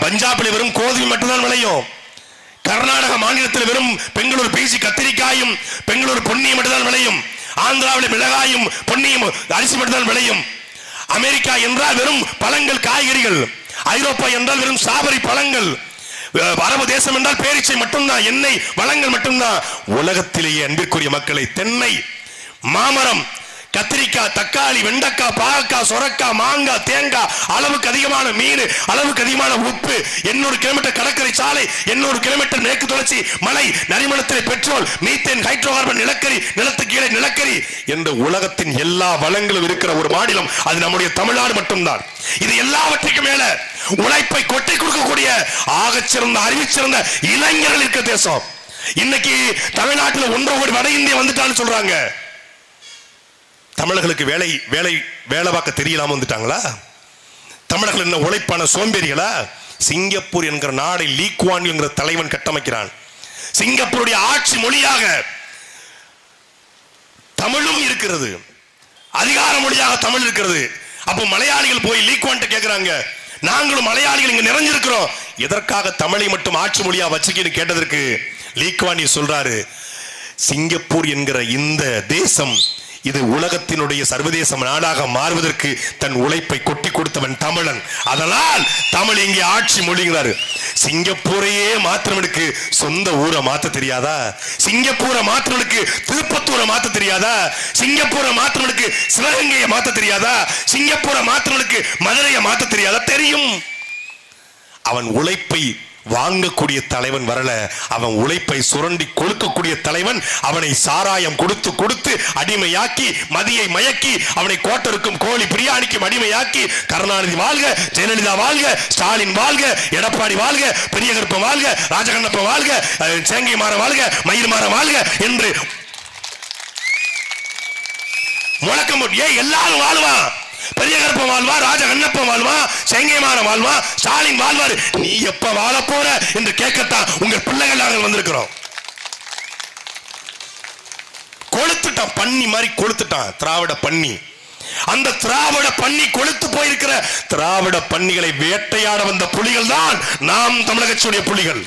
பஞ்சாபில் வெறும் கோதுமை மட்டும்தான் விளையும். கர்நாடக மாநிலத்தில் வெறும் பெங்களூர் பீசி கத்திரிக்காயும் பெங்களூர் பொன்னியும் மட்டும்தான் விளையும். ஆந்திராவில் மிளகாயும் பொன்னியும் அரிசி மட்டும்தான் விளையும். அமெரிக்கா என்றால் வெறும் பழங்கள் காய்கறிகள், ஐரோப்பா என்றால் வெறும் ஸ்ட்ராபெரி பழங்கள், அரபு தேசம் என்றால் பேரீச்சை மட்டும்தான், எண்ணெய் வளங்கள் மட்டும்தான். உலகத்திலேயே அன்பிற்குரிய மக்களை தென்னை, மாமரம், கத்திரிக்காய், தக்காளி, வெண்டைக்காய், பாகக்காய், சொரக்காய், மாங்காய், தேங்காய், அளவுக்கு அதிகமான மீன், அளவுக்கு அதிகமான உப்பு, 800 கிலோமீட்டர் கடற்கரை சாலை, 800 கிலோமீட்டர் மேற்கு தொடர்ச்சி மலை, நரிமணத்தில் பெட்ரோல், மீத்தேன், ஹைட்ரோகார்பன், நிலக்கரி, நிலத்துக்கு கீழே நிலக்கரி என்று உலகத்தின் எல்லா வளங்களும் இருக்கிற ஒரு மாநிலம் அது நம்முடைய தமிழ்நாடு மட்டும்தான். இது எல்லாவற்றுக்கும் மேல உழைப்பை கொட்டை கொடுக்கக்கூடிய ஆகச்சிறந்த அறிவிச்சிறந்த இளைஞர்கள் இருக்க தேசம். இன்னைக்கு தமிழ்நாட்டில் 1.5 கோடி வட இந்தியா வந்துட்டான்னு சொல்றாங்க. தமிழர்களுக்கு வேலை வேலை வேலை பார்க்க தெரியலாம வந்துட்டாங்களா? தமிழர்கள் என்ன உழைப்பான சோம்பேறிகளா? சிங்கப்பூர் என்கிற நாடை லீ குவான் யூ என்கிற தலைவன் கட்டமைக்கிறான். சிங்கப்பூருடைய ஆட்சி மொழியாக தமிழும் இருக்கிறது, அதிகார மொழியாக தமிழ் இருக்கிறது. அப்போ மலையாளிகள் போய் லீ குவான் கேட்கிறாங்க, நாங்களும் மலையாளிகள் இங்க நிறைஞ்சிருக்கிறோம், எதற்காக தமிழை மட்டும் ஆட்சி மொழியா வச்சுக்கின்னு கேட்டதற்கு லீ குவான் யூ சொல்றாரு, சிங்கப்பூர் என்கிற இந்த தேசம் இது உலகத்தினுடைய சர்வதேச நாடாக மாறுவதற்கு தன் உழைப்பை கொட்டி கொடுத்தவன் தமிழன். அதனால் தமிழ் இங்கே ஆட்சி மொழிங்கிறாரு. சிங்கப்பூரையே மாத்திரவனுக்கு சொந்த ஊரை மாத்த தெரியாதா? சிங்கப்பூரை மாத்திரவனுக்கு திருப்பத்தூரை மாத்த தெரியாதா? சிங்கப்பூரை மாத்திரவனுக்கு சிவகங்கையை மாத்த தெரியாதா? சிங்கப்பூரை மாத்திரவனுக்கு மதுரையை மாத்த தெரியாதா? தெரியும். அவன் உழைப்பை வாங்கக்கூடிய தலைவன் வரல, அவன் உழைப்பை சுரண்டி கொழுக்கக்கூடிய தலைவன். அவனை சாராயம் கொடுத்து கொடுத்து அடிமையாக்கி, மதியை மயக்கி, அவனை கோட்டருக்கும் கோழி பிரியாணிக்கும் அடிமையாக்கி, கருணாநிதி வாழ்க, ஜெயலலிதா வாழ்க, ஸ்டாலின் வாழ்க, எடப்பாடி வாழ்க, பெரிய கருப்பன் வாழ்க, ராஜகண்ணப்பன் வாழ்க, சேங்கை மாற வாழ்க, மயில் மாற வாழ்க என்று முழக்கம் போட்டு எல்லாரும் வாழ்வான். பெரிய கருப்பன் வாழ்வா, ராஜ கண்ணப்பன் வாழ்வா, செங்கைமாற வாழ்வா, ஸ்டாலின் வாழ்வாரு. நீ எப்ப வாழ போற என்று கேட்கத்தான் உங்கள் பிள்ளைகள் நாங்கள் வந்திருக்கிறோம். கொளுத்துட்டான், பண்ணி மாதிரி கொளுத்துட்டான் திராவிட பண்ணி. அந்த திராவிட பண்ணி கொளுத்து போயிருக்கிற திராவிட பண்ணிகளை வேட்டையாட வந்த புலிகள் தான் நாம் தமிழகத்துடைய புலிகள்.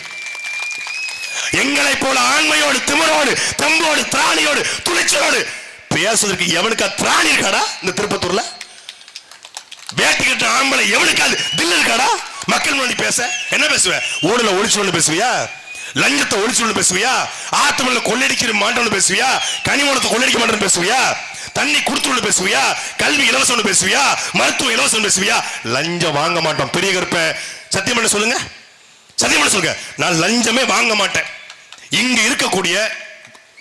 எங்களை போல ஆண்மையோடு, திமிரோடு, தெம்போடு, திராணியோடு, துணிச்சலோடு பேசுவதற்கு எவனுக்கா திராணி இருக்காடா? இந்த திருப்பத்தூர்ல வேட்டி கட்ட ஆம்பளை எவனுக்காது தில்லு இருக்காடா? மக்கள் முன்னாடி பேச என்ன பேசுவ? ஊழல ஒழிச்சு பேசுவியா? லஞ்சத்தை ஒழிச்சு பேசுவியா? ஆத்தமல்ல கொள்ளடிக்கிற மாட்டோம்னு பேசுவியா? கனிமூலத்தை கொள்ளடிக்க மாட்டோம்னு பேசுவியா? தண்ணி குடுத்து பேசுவியா? கல்வி இலவசம் பேசுவியா? மருத்துவ இலவசம் பேசுவியா? லஞ்சம் வாங்க மாட்டோம். பெரிய கருப்ப சத்தியம் பண்ண சொல்லுங்க, சத்தியம் பண்ண சொல்லுங்க, நான் லஞ்சமே வாங்க மாட்டேன். இங்க இருக்கக்கூடிய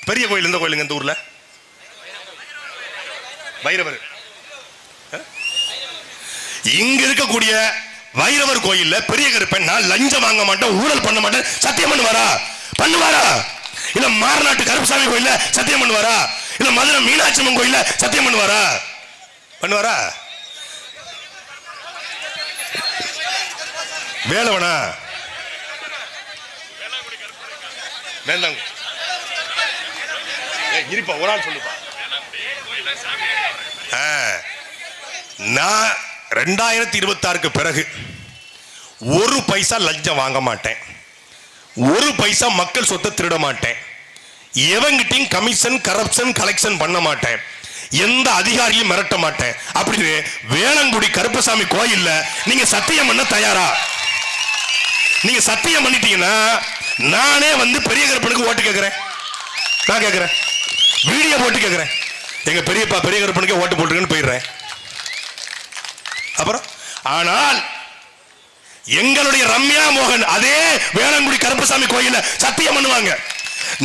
பெரிய கோயில், எந்த கோயிலுங்க இந்த ஊர்ல? வைரவர். இங்க இருக்கக்கூடிய வைரவர் கோயில்ல பெரிய கருப்பன் நான் லஞ்சம் வாங்க மாட்டேன், ஊழல் பண்ண மாட்டேன் சத்தியம் பண்ணுவாரா? பண்ணுவாரா? இல்ல மாரநாட்டு கருப்பசாமி கோயில்ல சத்தியம் பண்ணுவாரா? இல்ல மதுரை மீனாட்சி அம்மன் கோயில்ல சத்தியம் பண்ணுவாரா? பண்ணுவாரா? வேலவனா வேண்டாங்க இருப்பா, ஒரு ஆள் சொல்லுப்பா. நான் 2026க்கு பிறகு ஒரு பைசா லஞ்சம் வாங்க மாட்டேன், ஒரு பைசா மக்கள் சொத்தை திருட மாட்டேன், எவங்கிட்டையும் கமிஷன் கரப்ஷன் கலெக்ஷன் பண்ண மாட்டேன், எந்த அதிகாரியும் மிரட்ட மாட்டேன் அப்படின்னு வேளங்குடி கருப்பசாமி கோயில்ல நீங்க சத்தியம் பண்ண தயாரா? நீங்க சத்தியம் பண்ணிட்டீங்கன்னா நானே வந்து பெரிய கருப்பனுக்கு ஓட்டு கேட்கிறேன். நான் கேட்கிறேன், வீடியோ போட்டு கேட்கிறேன், எங்க பெரியப்பா பெரிய கருப்பனுக்கு ஓட்டு போட்டுருக்கேன்னு போயிடுறேன். அப்புறம் ஆனால் எங்களுடைய ரம்யா மோகன் அதே வேளங்குடி கருப்பசாமி கோயில சத்தியம் பண்ணுவாங்க,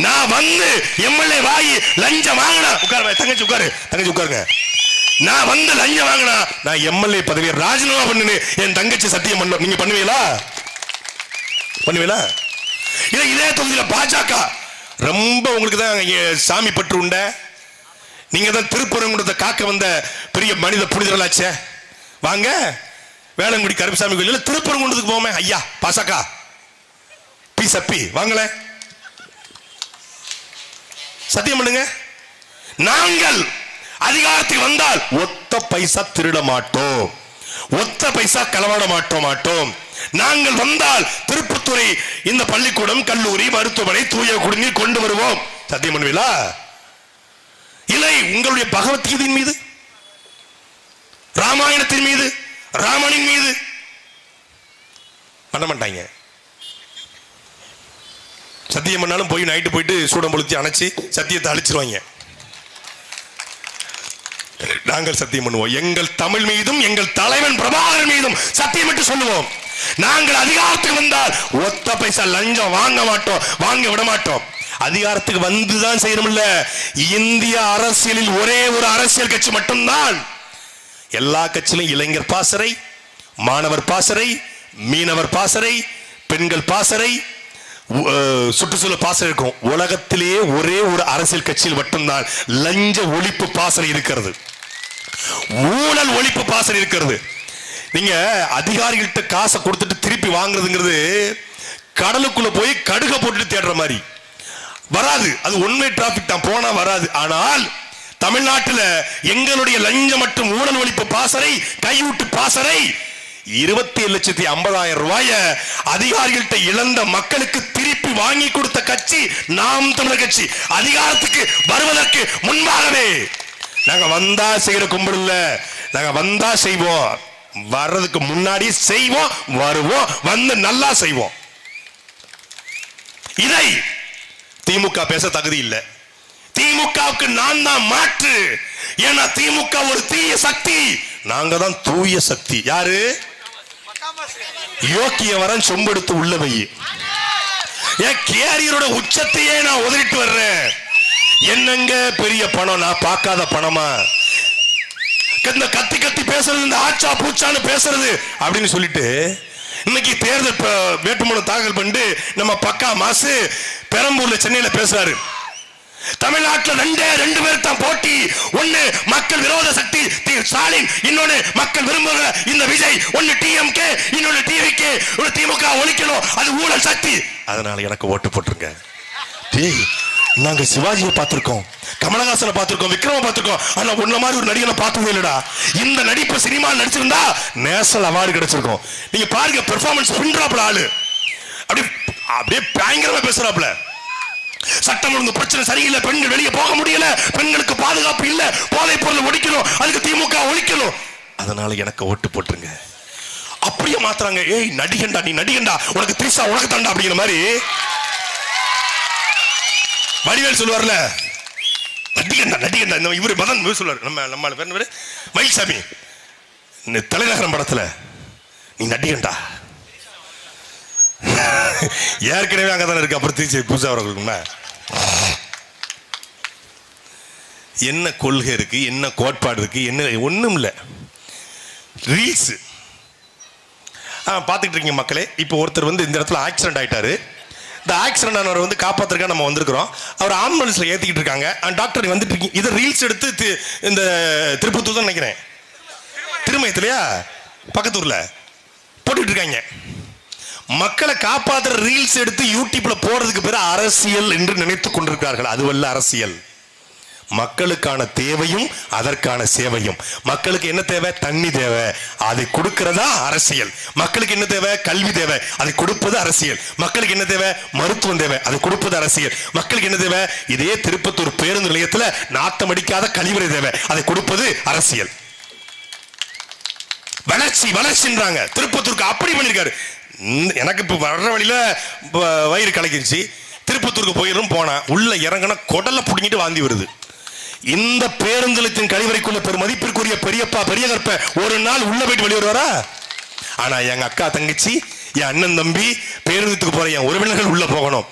நான் வந்து எம்எல்ஏ வாங்கி லஞ்சம் வாங்கினா, உட்காரு தங்கச்சி உட்காரு, தங்கச்சி உட்காருங்க, நான் வந்து லஞ்சம் வாங்கினா நான் எம்எல்ஏ பதவியை ராஜினாமா பண்ணுன்னு என் தங்கச்சி சத்தியம் பண்ண. நீங்க பண்ணுவீங்களா? பண்ணுவீங்களா? இதே தொகுதியில பாஜக ரொம்ப உங்களுக்கு தான் சாமி பற்று உண்ட, நீங்க தான் திருப்பரங்குன்றத்தை காக்க வந்த பெரிய மனித புனிதர்களாச்சே, வாங்க வேளங்குடி கருப்பசாமி கோயில் திருப்பரங்குன்றத்துக்கு போமே. ஐயா பாசக்கா பி சப்பி வாங்கல, சத்தியம் பண்ணுங்க. நாங்கள் அதிகாரத்துக்கு வந்தால் ஒத்த பைசா திருட மாட்டோம், ஒத்த பைசா களவாட மாட்டோம். நாங்கள் வந்தால் திருப்பத்தூரை இந்த பள்ளிக்கூடம், கல்லூரி, மருத்துவமனை, தூய குடிநீர் கொண்டு வருவோம். சத்தியம் பண்ணுவீங்களா? இல்லை உங்களுடைய பகவத்கீதையின் மீது, ராமாயணத்தின் மீது, ராமனின் மீது பண்ண மாட்டாங்க. சத்தியம் பண்ணாலும் போய் நைட்டு போயிட்டு சூடம் பொழுத்தி அணைச்சி சத்தியத்தை அழிச்சிருவாங்க. நாங்கள் சத்தியம் பண்ணுவோம். எங்கள் தமிழ் மீதும் எங்கள் தலைவன் பிரபாகரன் மீதும் சத்தியமிட்டு சொல்லுவோம். நாங்கள் அதிகாரத்துக்கு வந்தால் ஒத்த பைசா லஞ்சம் வாங்க மாட்டோம், வாங்க விட மாட்டோம். அதிகாரத்துக்கு வந்துதான் செய்யணும்ல. இந்திய அரசியலில் ஒரே ஒரு அரசியல் கட்சி மட்டும்தான். எல்லா கட்சியிலும் இளைஞர் பாசறை, மாணவர் பாசறை, மீனவர் பாசறை, பெண்கள் பாசறை, சுற்றுச்சூழல் பாசறை இருக்கும். உலகத்திலேயே ஒரே ஒரு அரசியல் கட்சியில் மட்டும்தான் லஞ்ச ஒழிப்பு பாசறை இருக்கிறது, ஊழல் ஒழிப்பு பாசறை இருக்கிறது. நீங்க அதிகாரிகள்கிட்ட காசை கொடுத்துட்டு திருப்பி வாங்குறதுங்கிறது கடலுக்குள்ள போய் கடுக போட்டுட்டு தேடுற மாதிரி வராது. அது உண்மை டிராபிக் தான், போனா வராது. ஆனால் தமிழ்நாட்டில் எங்களுடைய லஞ்ச மற்றும் ஊழல் ஒழிப்பு பாசறை, கையூட்டு பாசறை 27,50,000 ரூபாய அதிகாரிகள்கிட்ட இழந்த மக்களுக்கு திருப்பி வாங்கி கொடுத்த கட்சி நாம் தமிழர் கட்சி. அதிகாரத்துக்கு வருவதற்கு முன்பாகவே நாங்க வந்தா செய்யற கும்பல் இல்ல, நாங்க வந்தா செய்வோம், வர்றதுக்கு முன்னாடி செய்வோம், வருவோம், வந்து நல்லா செய்வோம். இதை திமுக பேச தகுதி இல்லை. திமுகவுக்கு நான் தான் மாற்று. ஏன்னா திமுக ஒரு தீய சக்தி, நாங்க தான் தூய சக்தி. யாரு? யோக்கிய வரன் சொம்பெடுத்து உள்ள வை. என் கேரியரோட உச்சத்தையே நான் உதறிட்டு வர்றேன். என்னங்க பெரிய பணம், நான் பார்க்காத பணமா? இந்த கத்தி கத்தி பேசுறது, இந்த ஆச்சா பூச்சான்னு பேசுறது அப்படின்னு சொல்லிட்டு இன்னைக்கு தேர்தல் வேட்புமனு தாக்கல் பண்ணிட்டு நம்ம பக்கா மாசு பெரம்பூர்ல சென்னையில பேசுறாரு. தமிழ்நாட்டில் ரெண்டு பேர் தான் போட்டி. ஒன்னு மக்கள் விரோத சக்தி ஸ்டாலின், இன்னொன்னு மக்கள் விரும்புகிற இந்த விஜய். ஒன்னு டிஎம்கே, இன்னொன்னு டிவிகே. ஒரு திமுக ஒழிக்கணும், அது ஊழல் சக்தி. அதனால எனக்கு ஓட்டு போட்டுருங்க. நாங்க சிவாஜியை பார்த்திருக்கோம், கமலஹாசனை பார்த்திருக்கோம், விக்ரம பார்த்திருக்கோம். ஆனா உன்ன மாதிரி ஒரு நடிகனை பார்த்ததே இல்லடா. இந்த நடிப்பு சினிமா நடிச்சிருந்தா நேஷனல் அவார்டு கிடைச்சிருக்கும். நீங்க பாருங்க, பெர்ஃபார்மன்ஸ் பின்றாப்ல ஆளு அப்படியே பயங்கரமா பேசுறாப்ல. சட்டம் ஒழுங்கு பிரச்சனை சரியில்லை, பெண்கள் வெளியே போக முடியல, பெண்களுக்கு பாதுகாப்பு இல்ல, போதைப் பொருள் ஒழிக்கணும், அதுக்கு திமுக ஒழிக்கணும். அதனால எனக்கு ஓட்டு போட்டுருங்க. அப்படியே மாத்துறாங்க. ஏய் நடிகண்டா, நீ நடிகண்டா, உனக்கு திரிசா உனக்கு தாண்டா அப்படிங்கிற மாதிரி வடிவேல் சொல்லுவார்ல, நடிகண்டா நடிகண்டா. இந்த இவரு மதன் சொல்லுவார், நம்ம பேர் மயில்சாமி தலைநகரம் படத்துல, நீ நடிகண்டா. ஏற்கனவே அங்கதானே இருக்கு, அப்புறம் திருச்சி புதுசா வரக்குன்னா என்ன கொள்கை இருக்கு, என்ன கோட்பாடு இருக்கு, என்ன ஒண்ணும் இல்லை. ரீல்ஸ் பார்த்துட்டு இருக்கீங்க மக்களே. இப்போ ஒருத்தர் வந்து இந்த இடத்துல ஆக்சிடென்ட் ஆயிட்டாரு. இந்த ஆக்சிடென்ட் ஆனவரை வந்து காப்பாத்துறதுக்காக நம்ம வந்திருக்கிறோம். அவர் ஆம்புலன்ஸ்ல ஏத்திக்கிட்டு இருக்காங்க. டாக்டர் வந்துட்டு இருக்கீங்க. இதை ரீல்ஸ் எடுத்து இந்த திருப்பத்தூர் தான் நினைக்கிறேன், திருமயத்திலையா பக்கத்தூர்ல போட்டுட்டு இருக்காங்க. மக்களை காப்பாற்றுற ரீல்ஸ் எடுத்து யூடியூப்ல போடுறதுக்கு பேர் அரசியல் என்று நினைத்துக் கொண்டிருக்கிறார்கள். அதுவல்ல அரசியல். மக்களுக்கான தேவையும் அதற்கான சேவையும். மக்களுக்கு என்ன தேவை? தண்ணி தேவை, அதை கொடுக்கிறதா அரசியல். மக்களுக்கு என்ன தேவை? கல்வி தேவை, அதை கொடுப்பது அரசியல். மக்களுக்கு என்ன தேவை? மருத்துவம் தேவை, அதை கொடுப்பது அரசியல். மக்களுக்கு என்ன தேவை? இதே திருப்பத்தூர் பேருந்து நிலையத்தில் நாட்டம் அடிக்காத கழிவறை தேவை, அதை கொடுப்பது அரசியல். வளர்ச்சி வளர்ச்சின்றாங்க. திருப்பத்தூருக்கு அப்படி பண்ணிருக்காரு. எனக்கு இப்ப வர்ற வழியில வயிறு கலக்கிருச்சு. திருப்பத்தூருக்கு போயிடும் போனா உள்ள இறங்கினா கொடலை புடிங்கிட்டு வாந்தி வருது. இந்த பேருந்து நிலையத்தின் கழிவறைக்குள்ள பெரும் மதிப்பிற்குரிய பெரியப்பா பெரிய கற்ப ஒரு நாள் உள்ள போயிட்டு வெளியே வருவாரா? ஆனா எங்க அக்கா தங்கச்சி, என் அண்ணன் தம்பி, பேருந்துக்கு போற என் உறவினர்கள் உள்ள போகணும்.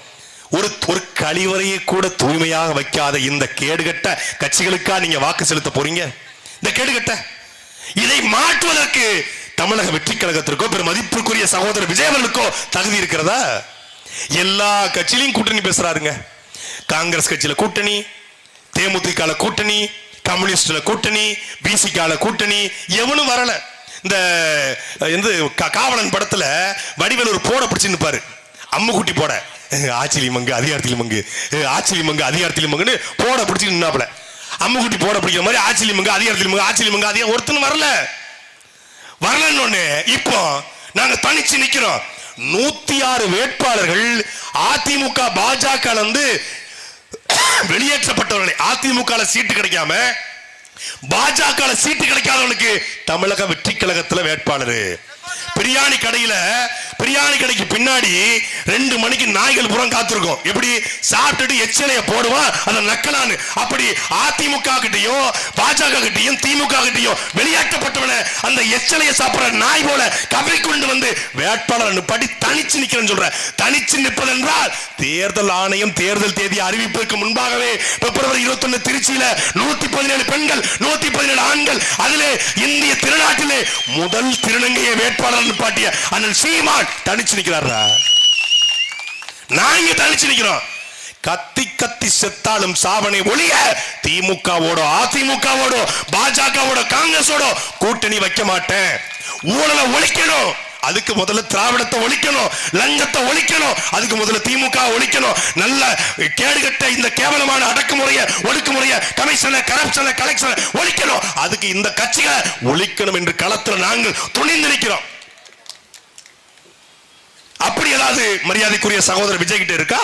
ஒரு கழிவறையை கூட தூய்மையாக வைக்காத இந்த கேடுகட்ட கட்சிகளுக்கா நீங்க வாக்கு செலுத்த போறீங்க? இந்த கேடுகட்ட இதை மாற்றுவதற்கு தமிழக வெற்றி கழகத்திற்கோ பெரும் மதிப்பிற்குரிய சகோதரர் விஜய் அவர்களுக்கோ தகுதி இருக்கிறதா? எல்லா கட்சியிலையும் கூட்டணி பேசுறாருங்க. காங்கிரஸ் கட்சியில கூட்டணி, தேமுதிக கூட்டணி, கம்யூனிஸ்ட்ல கூட்டணி, பிசிகால கூட்டணி, எவனும் வரல. இந்த காவலன் படத்துல வடிவேல் ஒரு போட பிடிச்சு நிற்பாரு, அம்முக்குட்டி போட, ஆச்சிலி மங்கு அதிகாரத்திலும் மங்கு, ஆச்சிலி மங்கு அதிகாரத்திலும் மங்குன்னு போட பிடிச்சு நின்னாப்புல. அம்முக்குட்டி போட பிடிக்கிற மாதிரி ஆச்சிலி மங்கு அதிகாரத்திலும் மங்கு, ஆச்சிலி மங்கு அதிகாரம். ஒருத்தனும் வரலன்னு இப்போ நாங்க தனிச்சு நிக்கிறோம். 106 வேட்பாளர்கள் அதிமுக பாஜக வெளியேற்றப்பட்டவர்களை, அதிமுக சீட்டு கிடைக்காம பாஜக சீட்டு கிடைக்காதவர்களுக்கு தமிழக வெற்றி கழகத்தில் வேட்பாளர். பிரியாணி கடையில பிரியாணி கடைக்கு பின்னாடி 2 மணிக்கு நாய்கள் புறம் காத்திருக்கும். எப்படி சாப்பிட்டுட்டு எச்சலைய போடுவான் அந்த நக்கலான்னு. அப்படி அதிமுக கிட்டையும் பாஜக கிட்டையும் திமுக கிட்டையும் வெளியாட்டப்பட்டவன அந்த எச்சலைய சாப்பிடுற நாய் போல கவரி கொண்டு வந்து வேட்பாளர் படி தனிச்சு நிக்கிறேன்னு சொல்ற. தனிச்சு நிற்பது என்றால் தேர்தல் ஆணையம் தேர்தல் தேதி அறிவிப்பதற்கு முன்பாகவே பிப்ரவரி 21 திருச்சியில 117 பெண்கள் 117 ஆண்கள், அதிலே இந்திய திருநாட்டிலே முதல் திருநங்கையை வேட்பாளர் நிப்பாட்டிய அண்ணன் சீமான் தனிச்சு நிக்கிறாரா? நாங்க தனிச்சு நிக்கிறோம். கத்தி கத்தி செத்தாலும் சாவனை ஒழிய திமுகவோட அதிமுகவோட பாஜகவோட காங்கிரஸோட கூட்டணி வைக்க மாட்டேன். ஊழலை ஒழிக்கணும், அதுக்கு முதல்ல திராவிடத்தை ஒழிக்கணும், லஞ்சத்தை ஒழிக்கணும், அதுக்கு முதல்ல திமுக ஒழிக்கணும். நல்ல கேடுகட்ட இந்த கேவலமான அடக்குமுறைய ஒடுக்குமுறைய கமிஷனை கரப்ஷனை கலெக்ஷனை ஒழிக்கணும், அதுக்கு இந்த கட்சிகளை ஒழிக்கணும் என்று களத்தில் நாங்கள் துணிந்து நிற்கிறோம். அப்படி ஏதாவது மரியாதைக்குரிய சகோதரர் விஜய் கிட்ட இருக்கா?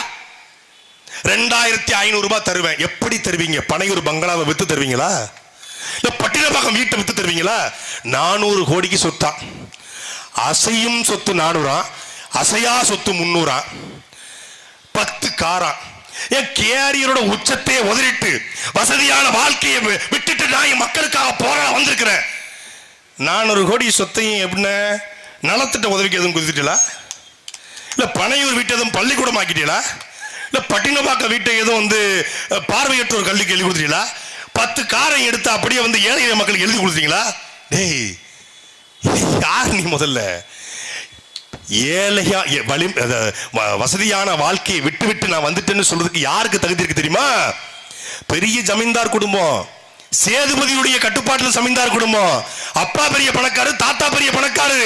2500 ரூபாய் தருவேன். எப்படி தருவீங்க? பனையூர் பங்களாவை வித்து தருவீங்களா? இல்ல பட்டினப்பாக்கம் வீட்டை வித்து தருவீங்களா? 400 கோடிக்கு சொத்தா. அசையும் சொத்து 400, அசையா சொத்து 300, 10 காரா. என் கேரியரோட உச்சத்தை உதறிட்டு வசதியான வாழ்க்கையை விட்டுட்டு நான் மக்களுக்காக போராட வந்திருக்கிறேன். 400 கோடி சொத்தையும் எப்படின்னா நலத்திட்ட உதவிக்கு எதுவும் கொடுத்துட்டீங்களா? இல்ல பனையூர் வீட்டை எதுவும் பள்ளிக்கூடம் ஆக்கிட்டீங்களா? இல்ல பட்டினப்பாக்க வீட்டை எதுவும் வந்து பார்வையற்றோர் கல்விக்கு எழுதி கொடுத்தீங்களா? 10 காரை எடுத்து அப்படியே வந்து ஏழை மக்களுக்கு எழுதி கொடுத்தீங்களா? டேய் யார் நீ? முதல்ல ஏழையா வசதியான வாழ்க்கையை விட்டு விட்டு நான் வந்துட்டேன்னு சொல்றதுக்கு யாருக்கு தகுதி இருக்கு தெரியுமா? பெரிய ஜமீன்தார் குடும்பம், சேதுபதியுடைய கட்டுப்பாட்டில் ஜமீன்தார் குடும்பம், அப்பா பெரிய பணக்காரு, தாத்தா பெரிய பணக்காரு,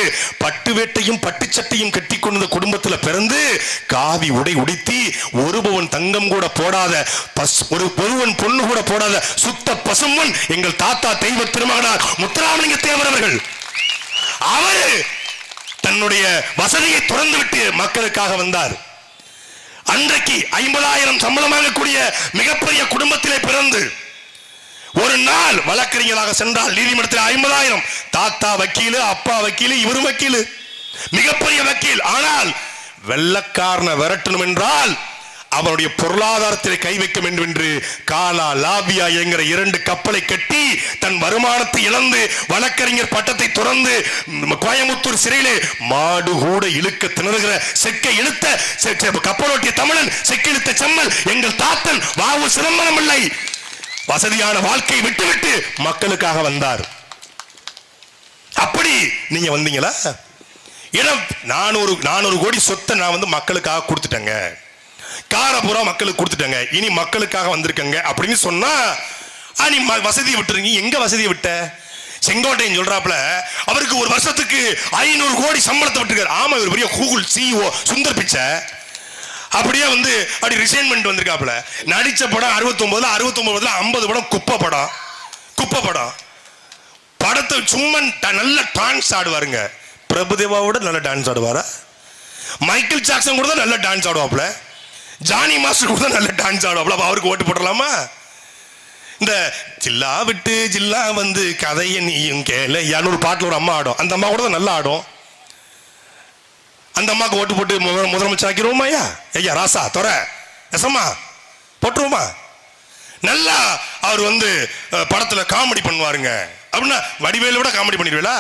பட்டு வேட்டையும் பட்டு சட்டையும் கட்டி கொண்ட குடும்பத்தில் பிறந்து காவி உடை உடுத்தி ஒரு பவன் தங்கம் கூட போடாத, ஒருவன் பொண்ணு கூட போடாத சுத்த பசுமன் எங்கள் தாத்தா தெய்வ திருமகனார் முத்துராமலிங்க தேவர் அவர்கள். அவரு தன்னுடைய வசதியை துறந்து விட்டு மக்களுக்காக வந்தார். அன்றைக்கு 50,000 சம்பளம் வாங்கக்கூடிய மிகப்பெரிய குடும்பத்திலே பிறந்து ஒரு நாள் வழக்கறிஞராக சென்றால் நீதிமன்றத்தில் 50,000. தாத்தா வக்கீலு, அப்பா வக்கீலு, இவரு வக்கீலு, மிகப்பெரிய வக்கீல். ஆனால் வெள்ளக்காரனை விரட்டணும் என்றால் அவருடைய பொருளாதாரத்தில் கை வைக்க வேண்டும் என்று காலா லாபியா என்கிற 2 கப்பலை கட்டி தன் வருமானத்தை இழந்து வழக்கறிஞர் பட்டத்தை துறந்து கோயம்புத்தூர் சிறையிலே மாடு கூட இழுக்க திணறுகிற செக்கை இழுத்த கப்பலோட்டிய தமிழன், செக்கை இழுத்த செம்மல் எங்கள் தாத்தன் வாவு சிதம்பரம் இல்லை. வசதியான வாழ்க்கையை விட்டுவிட்டு மக்களுக்காக வந்தார். அப்படி நீங்க வந்தீங்களா? 400 கோடி சொத்தை நான் வந்து மக்களுக்காக கொடுத்துட்டேங்க, காரபுரா மக்களுக்கு கொடுத்துட்டேங்க, இனி மக்களுக்காக வந்திருக்கங்க அப்படின்னு சொன்னா நீ வசதியை விட்டுருங்க. எங்க வசதியை விட்ட? செங்கோட்டையன் சொல்றாப்ல அவருக்கு ஒரு வருஷத்துக்கு 500 கோடி சம்பளத்தை விட்டுருக்காரு. ஆமா, இவர் பெரிய கூகுள் CEO சுந்தர் பிச்சை. அப்படியே வந்து அப்படி ரிசைன்மெண்ட் வந்திருக்காப்ல. நடிச்ச படம் 69 50 படம் குப்பை படம். படத்தை சும்மா நல்ல டான்ஸ் ஆடுவாருங்க. பிரபுதேவாவோட நல்ல டான்ஸ் ஆடுவாரா? மைக்கேல் ஜாக்சன் கூட தான் நல்ல டான்ஸ் ஆடுவாப்ல. ஜானி மாஸ்டர் கூட நல்ல டான்ஸ் ஆடுவாப்ல. அவருக்கு ஓட்டு போடலாமா? இந்த ஜில்லா விட்டு ஜில்லா வந்து கதையை நீயும் கேள 200 பாட்டில் ஒரு அம்மா ஆடும். அந்த அம்மா கூட தான் நல்லா ஆடும். அந்த அம்மாவுக்கு ஓட்டு போட்டு முதலமைச்சர் ஆக்கிடுவோமா? ஐயா ராசா தொர எசம்மா போட்டுருவோமா? நல்லா அவர் வந்து படத்துல காமெடி பண்ணுவாருங்க அப்படின்னா வடிவேலு விட காமெடி பண்ணிடுவீங்களா?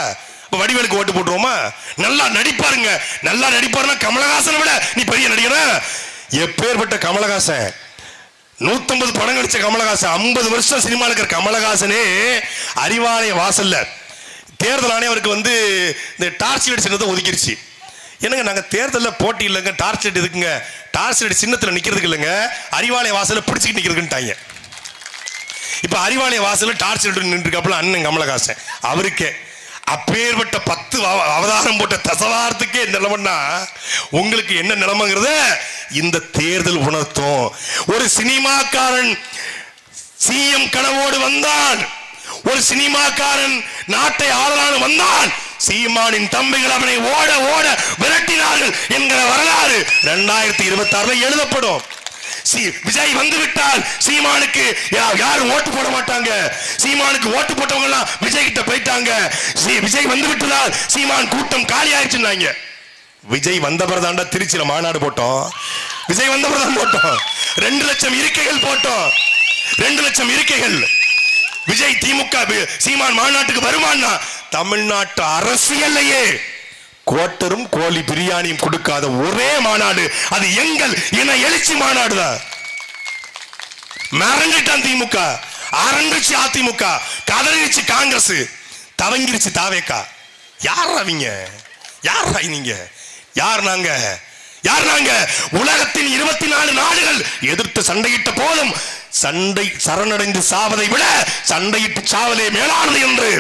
வடிவேலுக்கு ஓட்டு போட்டுருவோமா? நல்லா நடிப்பாருங்க. நல்லா நடிப்பாருன்னா கமலஹாசனை விட நீ பெரிய நடிகனா? எப்பேற்பட்ட கமலஹாசன், 150 படம் நடிச்ச கமலஹாசன், 50 வருஷம் சினிமாவில் இருக்கிற கமலஹாசனே அறிவாலய வாசல்ல தேர்தல் ஆணையம் வந்து இந்த டார்ச் லைட் சின்னத்தை ஒதுக்கிடுச்சு. என்னங்க நாங்க தேர்தலில் போட்டி இல்லைங்க, டார்ச் லைட் இருக்குங்க, டார்ச் லைட் சின்னத்தில் நிக்கிறதுக்கு இல்லைங்க, அறிவாலய வாசல பிடிச்சிக்கிட்டு நிக்கிறதுக்குட்டாங்க. இப்ப அறிவாலய வாசல டார்ச் லைட் நின்றுக்காப்புல அண்ணன் கமலஹாசன். அவருக்கே அப்பேற்பட்ட 10 அவதாரம் போட்ட தசவாரத்துக்கே நிலைமைன்னா உங்களுக்கு என்ன நிலைமைங்கிறத இந்த தேர்தல் உணர்த்தும். ஒரு சினிமாக்காரன் சிஎம் கனவோடு வந்தான், ஒரு சினிமாக்காரன் நாட்டை ஆளலான்னு வந்தான், சீமானின் தம்பிகள் அவனை ஓட ஓட விரட்டினார்கள் என்கிற வரலாறு 2026 எழுதப்படும். விஜய் வந்து விட்டால் சீமானுக்கு யாரும் ஓட்டு போட மாட்டாங்க. சீமானுக்கு ஓட்டு போட்டவங்க எல்லாம் விஜய் கிட்ட போயிட்டாங்க. விஜய் வந்து விட்டதால் சீமான் கூட்டம் காலி ஆயிடுச்சுன்னாங்க. விஜய் வந்த பிறதாண்டா திருச்சியில மாநாடு போட்டோம். விஜய் வந்த பிறதான் போட்டோம். 2 லட்சம் இருக்கைகள் போட்டோம். 2 லட்சம் இருக்கைகள். விஜய் திமுக சீமான் மாநாட்டுக்கு வருமானா தமிழ்நாட்டு அரசியல்லையே கோட்டரும் கோழி பிரியாணியும் கொடுக்காத ஒரே மாநாடு அது எங்கள் இன எழுச்சி மாநாடு தான். மறந்துட்டான் திமுக, அரண்டுச்சு அதிமுக, கதறிச்சு காங்கிரஸ், தவங்கிருச்சு தாவேக்கா. யார் அவங்க? யார் நீங்க? யார் நாங்க? யார் நாங்க? உலகத்தின் 24 நாடுகள் எதிர்த்து சண்டையிட்ட போதும் சண்டை சரணடைந்து சாவதை விட சண்டையிட்டு சாவதே மேலானது என்று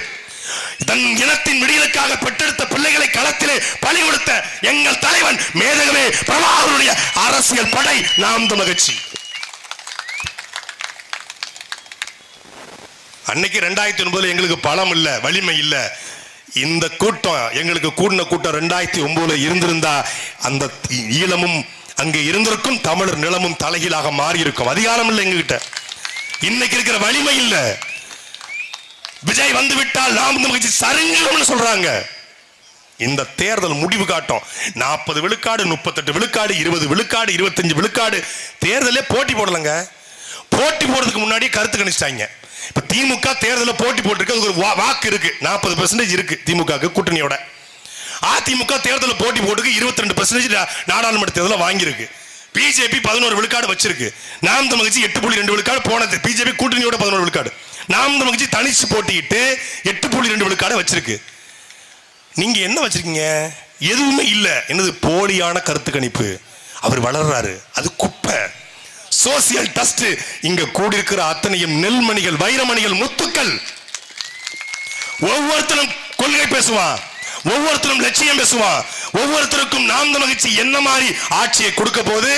தன் இனத்தின் விடியலுக்காக பெற்றெடுத்த பிள்ளைகளை களத்திலே பலி கொடுத்த எங்கள் தலைவன் மேதகவே பிரபாகருடைய அரசியல் படை நாம் தமிழர் கட்சி. அன்னைக்கு 2009 எங்களுக்கு பலம் இல்ல, வலிமை இல்ல. இந்த கூட்டம் எங்களுக்கு கூடின கூட்டம் 2009 இருந்திருந்தா அந்த ஈழமும் அங்கே இருந்திருக்கும், தமிழர் நிலமும் தலைகீழாக மாறி இருக்கும். அதிகாரம் இல்லை எங்ககிட்ட. இன்னைக்கு இருக்கிற வலிமை இல்ல. விஜய் வந்து விட்டால் நாம் கட்சி சரிஞ்சிடும் சொல்றாங்க. இந்த தேர்தல் முடிவு காட்டும். 40 விழுக்காடு, 38 விழுக்காடு, 20 விழுக்காடு, 25 விழுக்காடு தேர்தலே போட்டி போடலங்க. போட்டி போடுறதுக்கு முன்னாடி கருத்து கணிச்சிட்டாங்க. இப்ப திமுக தேர்தலில் போட்டி போட்டிருக்கு, ஒரு வாக்கு இருக்கு, 40% இருக்கு திமுக கூட்டணியோட. அதிமுக தேர்தலில் போட்டி போட்டுக்கு 22% நாடாளுமன்ற தேர்தலில் வாங்கியிருக்கு. பிஜேபி 11 விழுக்காடு வச்சிருக்கு. நாம் தமிழர் கட்சி 8.2 விழுக்காடு போனது. பிஜேபி கூட்டணியோட 11 விழுக்காடு. நாம் தமிழர் கட்சி தனிச்சு போட்டிட்டு 8.2 விழுக்காடு வச்சிருக்கு. நீங்க என்ன வச்சிருக்கீங்க? எதுவுமே இல்ல. என்னது? போலியான கருத்து கணிப்பு. அவர் வளர்றாரு, அது குப்பை, சோசியல் டஸ்ட். இங்க கூடியிருக்கிற அத்தனையும் நெல்மணிகள், வைரமணிகள், முத்துக்கள். ஒவ்வொருத்தரும் கொள்கை பேசுவான், ஒவ்வொருத்தரும் லட்சியம் பேசுவான். ஒவ்வொருத்தருக்கும் நாம் தமிழர் கட்சி என்ன மாதிரி ஆட்சியை கொடுக்க போது,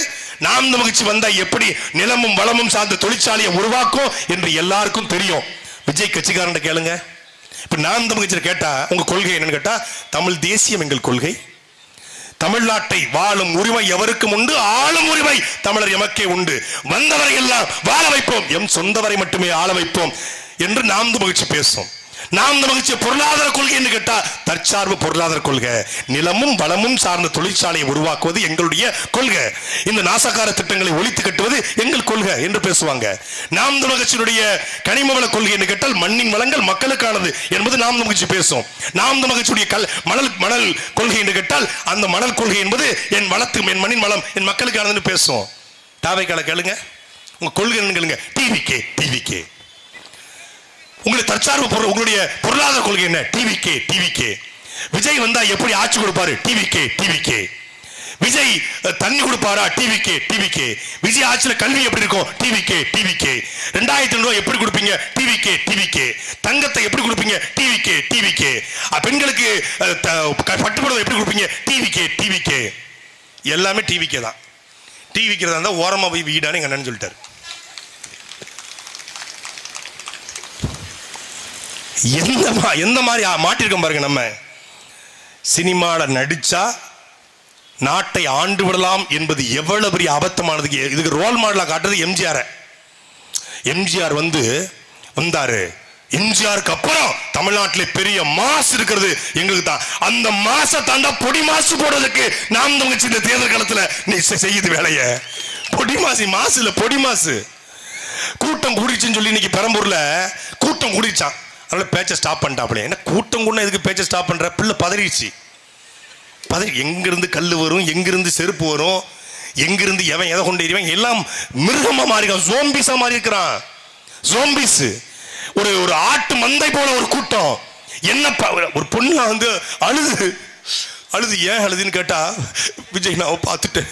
நாம் தமிழர் கட்சி வந்தா எப்படி நிலமும் வளமும் சார்ந்த தொழிற்சாலையை உருவாக்கும் என்று எல்லாருக்கும் தெரியும். விஜய் கட்சிக்காரன் கேளுங்க. இப்ப நாம் தமிழர் கட்சியை கேட்டா உங்க கொள்கை என்னன்னு கேட்டா, தமிழ் தேசியம் எங்கள் கொள்கை, தமிழ்நாட்டை வாழும் உரிமை எவருக்கும் உண்டு, ஆளும் உரிமை தமிழர் எமக்கே உண்டு, வந்தவரை எல்லாம் வாழ வைப்போம், எம் சொந்தவரை மட்டுமே ஆள வைப்போம் என்று நாம் தமிழர் கட்சி பேசும். நாம் தமிழ் பொருளாதார கொள்கை என்று கேட்டா தற்சார்பு பொருளாதார கொள்கை, நிலமும் வளமும் சார்ந்த தொழிற்சாலையை உருவாக்குவது எங்களுடைய கொள்கை, இந்த நாசகார திட்டங்களை ஒழித்து கட்டுவது எங்கள் கொள்கை என்று பேசுவாங்க. நாம் தமிழர் கட்சியினுடைய கனிம வள கொள்கை என்று கேட்டால் மண்ணின் வளங்கள் மக்களுக்கானது என்பது நாம் தமிழர் கட்சி பேசும். நாம் தமிழர் கட்சியுடைய மணல் கொள்கை என்று கேட்டால் அந்த மணல் கொள்கை என்பது என் வளத்து, என் மண்ணின் வளம், என் மக்களுக்கானதுன்னு பேசும். தாவைக்கால கேளுங்க, உங்க கொள்கை என்னன்னு கேளுங்க. டிவிகே உங்களுடைய தற்சார்பு உங்களுடைய பொருளாதார கொள்கை என்ன? டிவிகே. விஜய் வந்தா எப்படி ஆட்சி கொடுப்பாரு? டிவிகே. விஜய் தண்ணி கொடுப்பாரா? டிவிகே. விஜய் ஆட்சியில கல்வி எப்படி இருக்கும்? டிவிகே. 2000 ரூபாய் எப்படி கொடுப்பீங்க? டிவிகே. தங்கத்தை எப்படி கொடுப்பீங்க? டிவிகே. பெண்களுக்கு பட்டுப்புடவை எப்படி கொடுப்பீங்க? டிவிகே. எல்லாமே டிவிகே தான். டிவிகே தான். ஓரமா போய் வீடான்னு எங்க அண்ணன் சொல்லிட்டாரு. எந்த மாதிரி மாட்டிருக்கோம் பாருங்க. நம்ம சினிமாவில் நடிச்சா நாட்டை ஆண்டு விடலாம் என்பது எவ்வளவு பெரிய அபத்தமானது. இதுக்கு ரோல் மாடலா காட்டுறது எம்ஜிஆர் வந்தாரு. எம்ஜிஆருக்கு அப்புறம் தமிழ்நாட்டில் பெரிய மாசு இருக்கிறது எங்களுக்கு தான். அந்த மாச தாண்டா பொடி மாசு போடுறதுக்கு நாம் தமிழ் இந்த தேர்தல் காலத்துல நீ செய்யுது வேலைய. பொடி மாசு இல்ல, பொடி மாசு. கூட்டம் கூடிச்சுன்னு சொல்லி இன்னைக்கு பெரம்பூர்ல கூட்டம் கூடிச்சான், அதனால பேச்சை ஸ்டாப் பண்ணிட்டாப்ல. என்ன கூட்டம் கூட எதுக்கு பேச்சை ஸ்டாப் பண்ற? பிள்ளை பதறிடுச்சு. எங்கிருந்து கல் வரும், எங்கிருந்து செருப்பு வரும், எங்கிருந்து எவன் எதை கொண்டு எறிவான், எல்லாம் மிருகமா மாறி ஜோம்பிஸா மாறி இருக்கிறான். ஜோம்பிஸ். ஒரு ஆட்டு மந்தை போல ஒரு கூட்டம். என்ன ஒரு பொண்ணு அழுது ஏன் அழுதுன்னு கேட்டா, விஜய் நான் பார்த்துட்டேன்.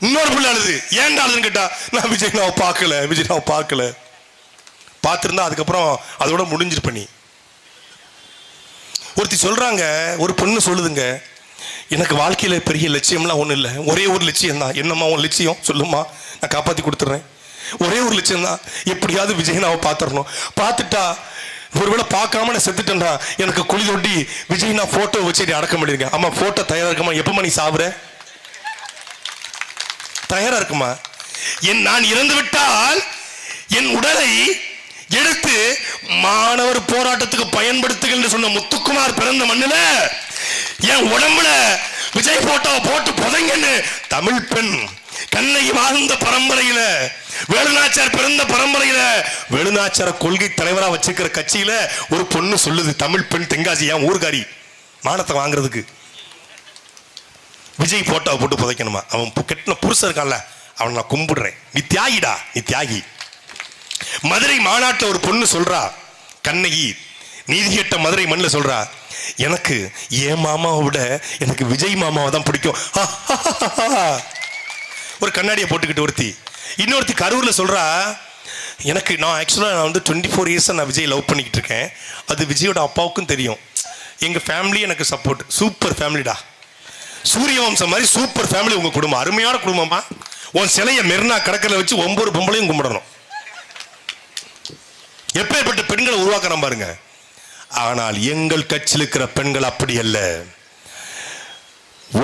இன்னொரு பிள்ளை அழுது ஏன் அழுதுன்னு கேட்டா, நான் விஜய் நான் பார்க்கல. பார்த்திருந்தா அதுக்கப்புறம் அதோட முடிஞ்சிருப்ப. நீ ஒருத்தி சொல்றாங்க, ஒரு பொண்ணு சொல்லுதுங்க, எனக்கு வாழ்க்கையில பெரிய லட்சியம்லாம் ஒன்றும் இல்லை, ஒரே ஒரு லட்சியம் தான். என்னம்மா உன் லட்சியம் சொல்லுமா, நான் காப்பாற்றி கொடுத்துட்றேன். ஒரே ஒரு லட்சியம் தான், எப்படியாவது விஜயனாவை பார்த்துடணும். பார்த்துட்டா ஒருவேளை பார்க்காம நான் செத்துட்டேன்டா, எனக்கு குழி தோண்டி விஜயனா போட்டோ வச்சு அடக்க முடியுங்க. ஆமா, போட்டோ தயாரா இருக்குமா? எப்பமா நீ சாவுற? தயாரா இருக்குமா? நான் இறந்து விட்டால் என் உடலை எடுத்து மாணவர் போராட்டத்துக்கு பயன்படுத்துங்கள் என்று சொன்ன முத்துக்குமார் பிறந்த மண்ணில என் உடம்புல விஜய் போட்டோ போட்டு புதைங்கன்னு தமிழ் பெண் கண்ணகி வாழ்ந்த பரம்பரையில, வேலுநாச்சியார் பிறந்த பரம்பரையில, வேலுநாச்சியார கொள்கை தலைவரா வச்சிருக்கிற கட்சியில ஒரு பொண்ணு சொல்லுது, தமிழ் பெண் தென்காசி என் ஊர்காரி மானத்தை வாங்குறதுக்கு விஜய் போட்டோ போட்டு புதைக்கணுமா? அவன் கெட்டின புருஷன் இருக்கான்ல, அவன் நான் கும்பிடுறேன், நீ தியாகிடா, நீ தியாகி. மதுரை மாநாட்டில் ஒரு பொண்ணு சொல்றா, கண்ணகி நீதி கேட்ட மதுரை மண்ணில் சொல்றா, எனக்கு என் மாமாவை விட எனக்கு விஜய் மாமாவை தான் பிடிக்கும். ஒரு கண்ணாடியை போட்டுக்கிட்டு ஒருத்தி. இன்னொருத்தி கரூர்ல சொல்றா, எனக்கு நான் ஆக்சுவலாக நான் வந்து 24 இயர்ஸாக நான் விஜய் லவ் பண்ணிக்கிட்டு இருக்கேன், அது விஜயோட அப்பாவுக்கும் தெரியும், எங்கள் ஃபேமிலி எனக்கு சப்போர்ட், சூப்பர் ஃபேமிலிடா, சூரிய வம்சம் மாதிரி சூப்பர் ஃபேமிலி உங்க குடும்பம், அருமையான குடும்பமா, உன் சிலையை மெரினா கடற்கரை வச்சு 9 பொம்பளையும் கும்பிடணும். எப்பேற்பட்ட பெண்களை உருவாக்குறோம் பாருங்க. ஆனால் எங்கள் கட்சியில் இருக்கிற பெண்கள் அப்படி அல்ல.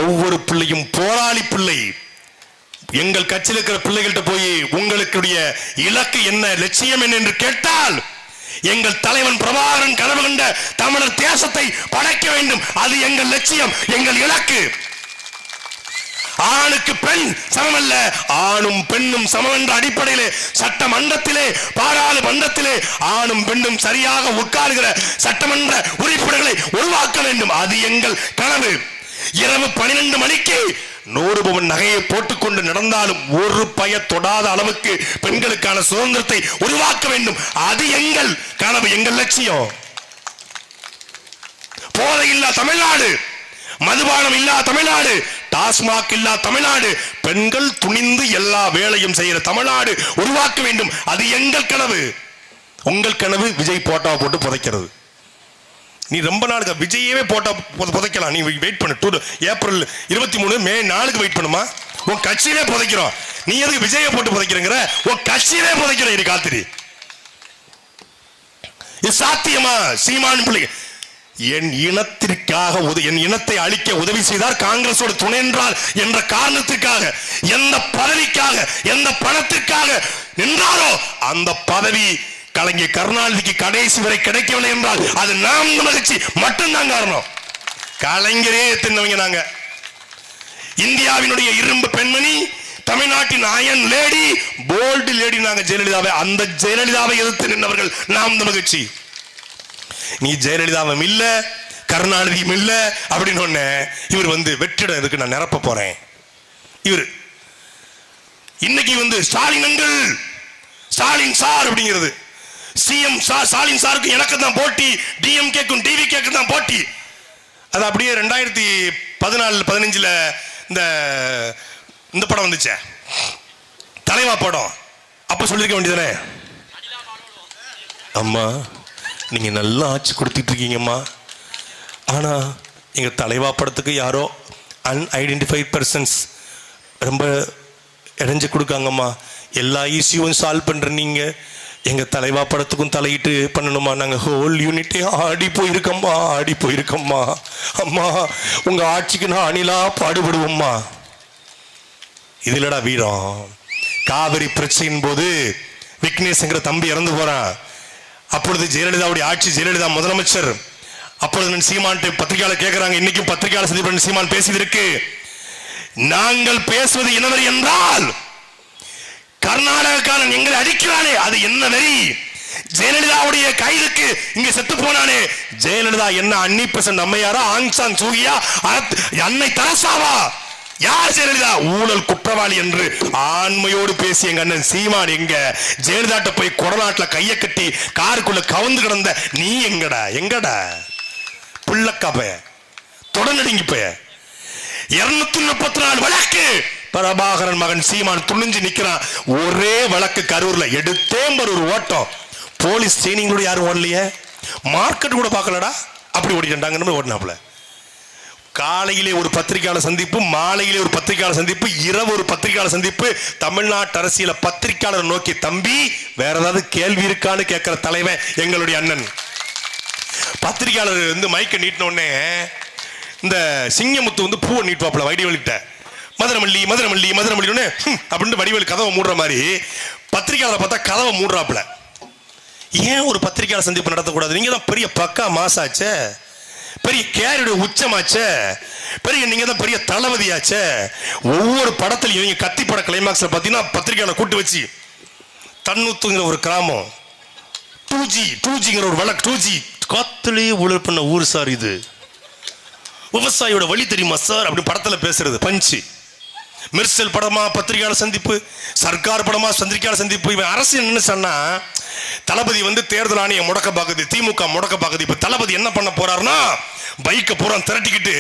ஒவ்வொரு பிள்ளையும் போராளி பிள்ளை. எங்கள் கட்சியில் இருக்கிற பிள்ளைகள்கிட்ட போய் உங்களுடைய இலக்கு என்ன, லட்சியம் என்ன என்று கேட்டால், எங்கள் தலைவன் பிரபாகரன் கனவு கண்ட தமிழர் தேசத்தை படைக்க வேண்டும், அது எங்கள் லட்சியம், எங்கள் இலக்கு. ஆணுக்கு பெண் சமமல்ல, ஆணும் பெண்ணும் சமம் என்ற அடிப்படையிலே சட்டமன்றத்திலே பாராளுமன்றத்திலே ஆணும் பெண்ணும் சரியாக உட்காருகிற சட்டமன்ற உறுப்பினர்களை உருவாக்க வேண்டும், அது எங்கள் கனவு. இரவு 12 மணிக்கு 100 பவுன் நகையை போட்டுக்கொண்டு நடந்தாலும் ஒரு பய தொடாத அளவுக்கு பெண்களுக்கான சுதந்திரத்தை உருவாக்க வேண்டும், அது எங்கள் கனவு, எங்கள் லட்சியம். போதை இல்லா தமிழ்நாடு, மதுபானம் இல்லா தமிழ்நாடு, டாஸ்மாக் இல்லா தமிழ்நாடு, பெண்கள் துணிந்து எல்லா வேலையும் செய்கிற தமிழ்நாடு உருவாக்க வேண்டும், அது எங்கள் கனவு. உங்கள் கனவு விஜய் போட்டோ போட்டு புதைக்கிறது. நீ ரொம்ப நாளுக்கு விஜயவே போட்டோ புதைக்கலாம், நீ வெயிட் பண்ணு. ஏப்ரல் 23 மே 4 வெயிட் பண்ணுமா? உன் கட்சியிலே புதைக்கிறோம், நீ எதுக்கு விஜய போட்டு புதைக்கிறங்கிற? உன் கட்சியிலே புதைக்கிறோம், இது காத்திரி. இது சாத்தியமா? சீமான் பிள்ளை என் இனத்திற்காக என் இனத்தை அழிக்க உதவி செய்தார், காங்கிரஸோட துணை என்றால் என்ற காரணத்திற்காக, எந்த பதவிக்காக எந்த பணத்திற்காக நின்றாரோ அந்த பதவி கலைஞர் கருணாநிதிக்கு கடைசி வரை கிடைக்கவில்லை என்றால் அது நாம் மகிழ்ச்சி மட்டும்தான் காரணம். கலைஞரே தின்னவங்க நாங்க. இந்தியாவினுடைய இரும்பு பெண்மணி, தமிழ்நாட்டின் அயன் லேடி, போல்டு லேடி நாங்க ஜெயலலிதாவை. அந்த ஜெயலலிதாவை எதிர்த்து நின்றவர்கள் நாம் மகிழ்ச்சி. நீ ஜெயலலிதாவும் இல்ல கருணாநிதியும் இல்ல அப்படின்னு ஒண்ணு இவர் வந்து வெற்றிடம் இருக்கு, நான் நிரப்ப போறேன். இவர் இன்னைக்கு வந்து ஸ்டாலின் அங்கிள், ஸ்டாலின் சார் அப்படிங்கிறது, சிஎம் ஸ்டாலின் சாருக்கு எனக்கு தான் போட்டி, டிஎம்கேக்கும் டிவிகேக்கும் தான் போட்டி. அது அப்படியே 2014-15 இந்த படம் வந்துச்சே, தலைவா படம். அப்ப சொல்லிருக்க வேண்டியதானே, அம்மா நீங்க நல்லா ஆட்சி கொடுத்துட்டு இருக்கீங்கம்மா, ஆனா எங்க தலைவா படத்துக்கு யாரோ அன்ஐடென்டிஃபைட் பர்சன்ஸ் ரொம்ப இடைஞ்சு கொடுக்காங்கம்மா, எல்லா இஷ்யூவும் சால்வ் பண்ற நீங்க எங்க தலைவா படத்துக்கும் தலையிட்டு பண்ணணுமா? நாங்க ஹோல் யூனிட்டே ஆடி போயிருக்கம்மா, ஆடி போயிருக்கம்மா. அம்மா உங்க ஆட்சிக்கு நான் அணிலா பாடுபடுவோம்மா. இதுலடா வீரம். காவிரி பிரச்சனையின் போது விக்னேஷ்ங்கிற தம்பி இறந்து போறான். அப்பொழுது ஜெயலலிதாவுடைய ஆட்சி, ஜெயலலிதா முதலமைச்சர். அப்பொழுது சீமான் பத்திரிகையாளர் கேட்கிறாங்க, இன்னைக்கும் பத்திரிகையாளர் சந்திப்பு சீமான் பேசியதற்கு, நாங்கள் பேசுவது என்னவெறி என்றால், கர்நாடகக்காரன் எங்களை அடிக்கிறானே அது என்ன வெறி, ஜெயலலிதாவுடைய கைதுக்கு இங்க செத்து போனானே, ஜெயலலிதா என்ன அன்னிபெசன்ட் அம்மையாரா, ஆங் சான் சூகியா, அன்னை தரசாவா, யார் ஜெயலலிதா? ஊழல் குற்றவாளி என்று ஆண்மையோடு பேசிய எங்க அண்ணன் சீமான் எங்க ஜெயலலிதாட்ட போய் கொடநாட்டுல கைய கட்டி காருக்குள்ள கவுந்து கிடந்த நீ எங்கடா? எங்கடா புள்ளக்கா பய தொடர்நடுங்கி பய 234 வழக்கு பிரபாகரன் மகன் சீமான் துணிஞ்சு நிக்கிறான். ஒரே வழக்கு கரூர்ல எடுத்தேன் ஒரு ஓட்டம், போலீஸ் ட்ரெயினிங் யாரும் ஓடலையே, மார்க்கெட் கூட பார்க்கலடா, அப்படி ஓடிட்டாங்க ஓடினாப்புல. காலையிலே ஒரு பத்திரிகையாளர் சந்திப்பு, மாலையிலே ஒரு பத்திரிகையாளர் சந்திப்பு, இரவு ஒரு பத்திரிகையாளர் சந்திப்பு. தமிழ்நாட்டு அரசியல பத்திரிகையாளர் நோக்கி, தம்பி வேற ஏதாவது கேள்வி இருக்கான்னு கேட்கிற தலைவன் எங்களுடைய அண்ணன். பத்திரிகையாளர் வந்து மைக்க நீட்டின உடனே இந்த சிங்கமுத்து வந்து பூவை நீட்டுவாப்புல வடிவெளிட்ட, மதுரமல்லி மதுரமல்லி மதுரமல்லி அப்படின்னு வடிவேலு கதவை மூடுற மாதிரி பத்திரிகையாளரை பார்த்தா கதவை மூடுறாப்புல. ஏன் ஒரு பத்திரிகையாளர் சந்திப்பு நடத்தக்கூடாது? நீங்க தான் பெரிய பக்கா மாசாச்சே, பெரிய கேரியோட உச்சமாச்சே, பெரிய நீங்க தான் பெரிய தளபதியாச்சே. ஒவ்வொரு படத்திலையும் இவங்க கத்தி பட கிளைமாக்ஸ்ல பாத்தீங்கன்னா பத்திரிகையாளர் கூட்டு வச்சு தன்னூத்துங்கிற ஒரு கிராமம், 2Gங்கிற ஒரு வழக்கு, 2G காத்துலயே ஊழல் பண்ண ஊர் சார், இது விவசாயியோட வழி தெரியுமா சார் அப்படி படத்துல பேசுறது பஞ்சு. மெர்சல் படமா பத்திரிகையாளர் சந்திப்பு, சர்க்கார் படமா பத்திரிகையாளர் சந்திப்பு. இவன் அரசியல் என்ன சொன்னா, தளபதி வந்து தேர்தல் ஆணையம் முடக்க பாக்குது, திமுக முடக்க பாக்குது. இப்ப தளபதி என்ன பண்ண போறாருன்னா, பைக்க பூரா திரட்டிக்கிட்டு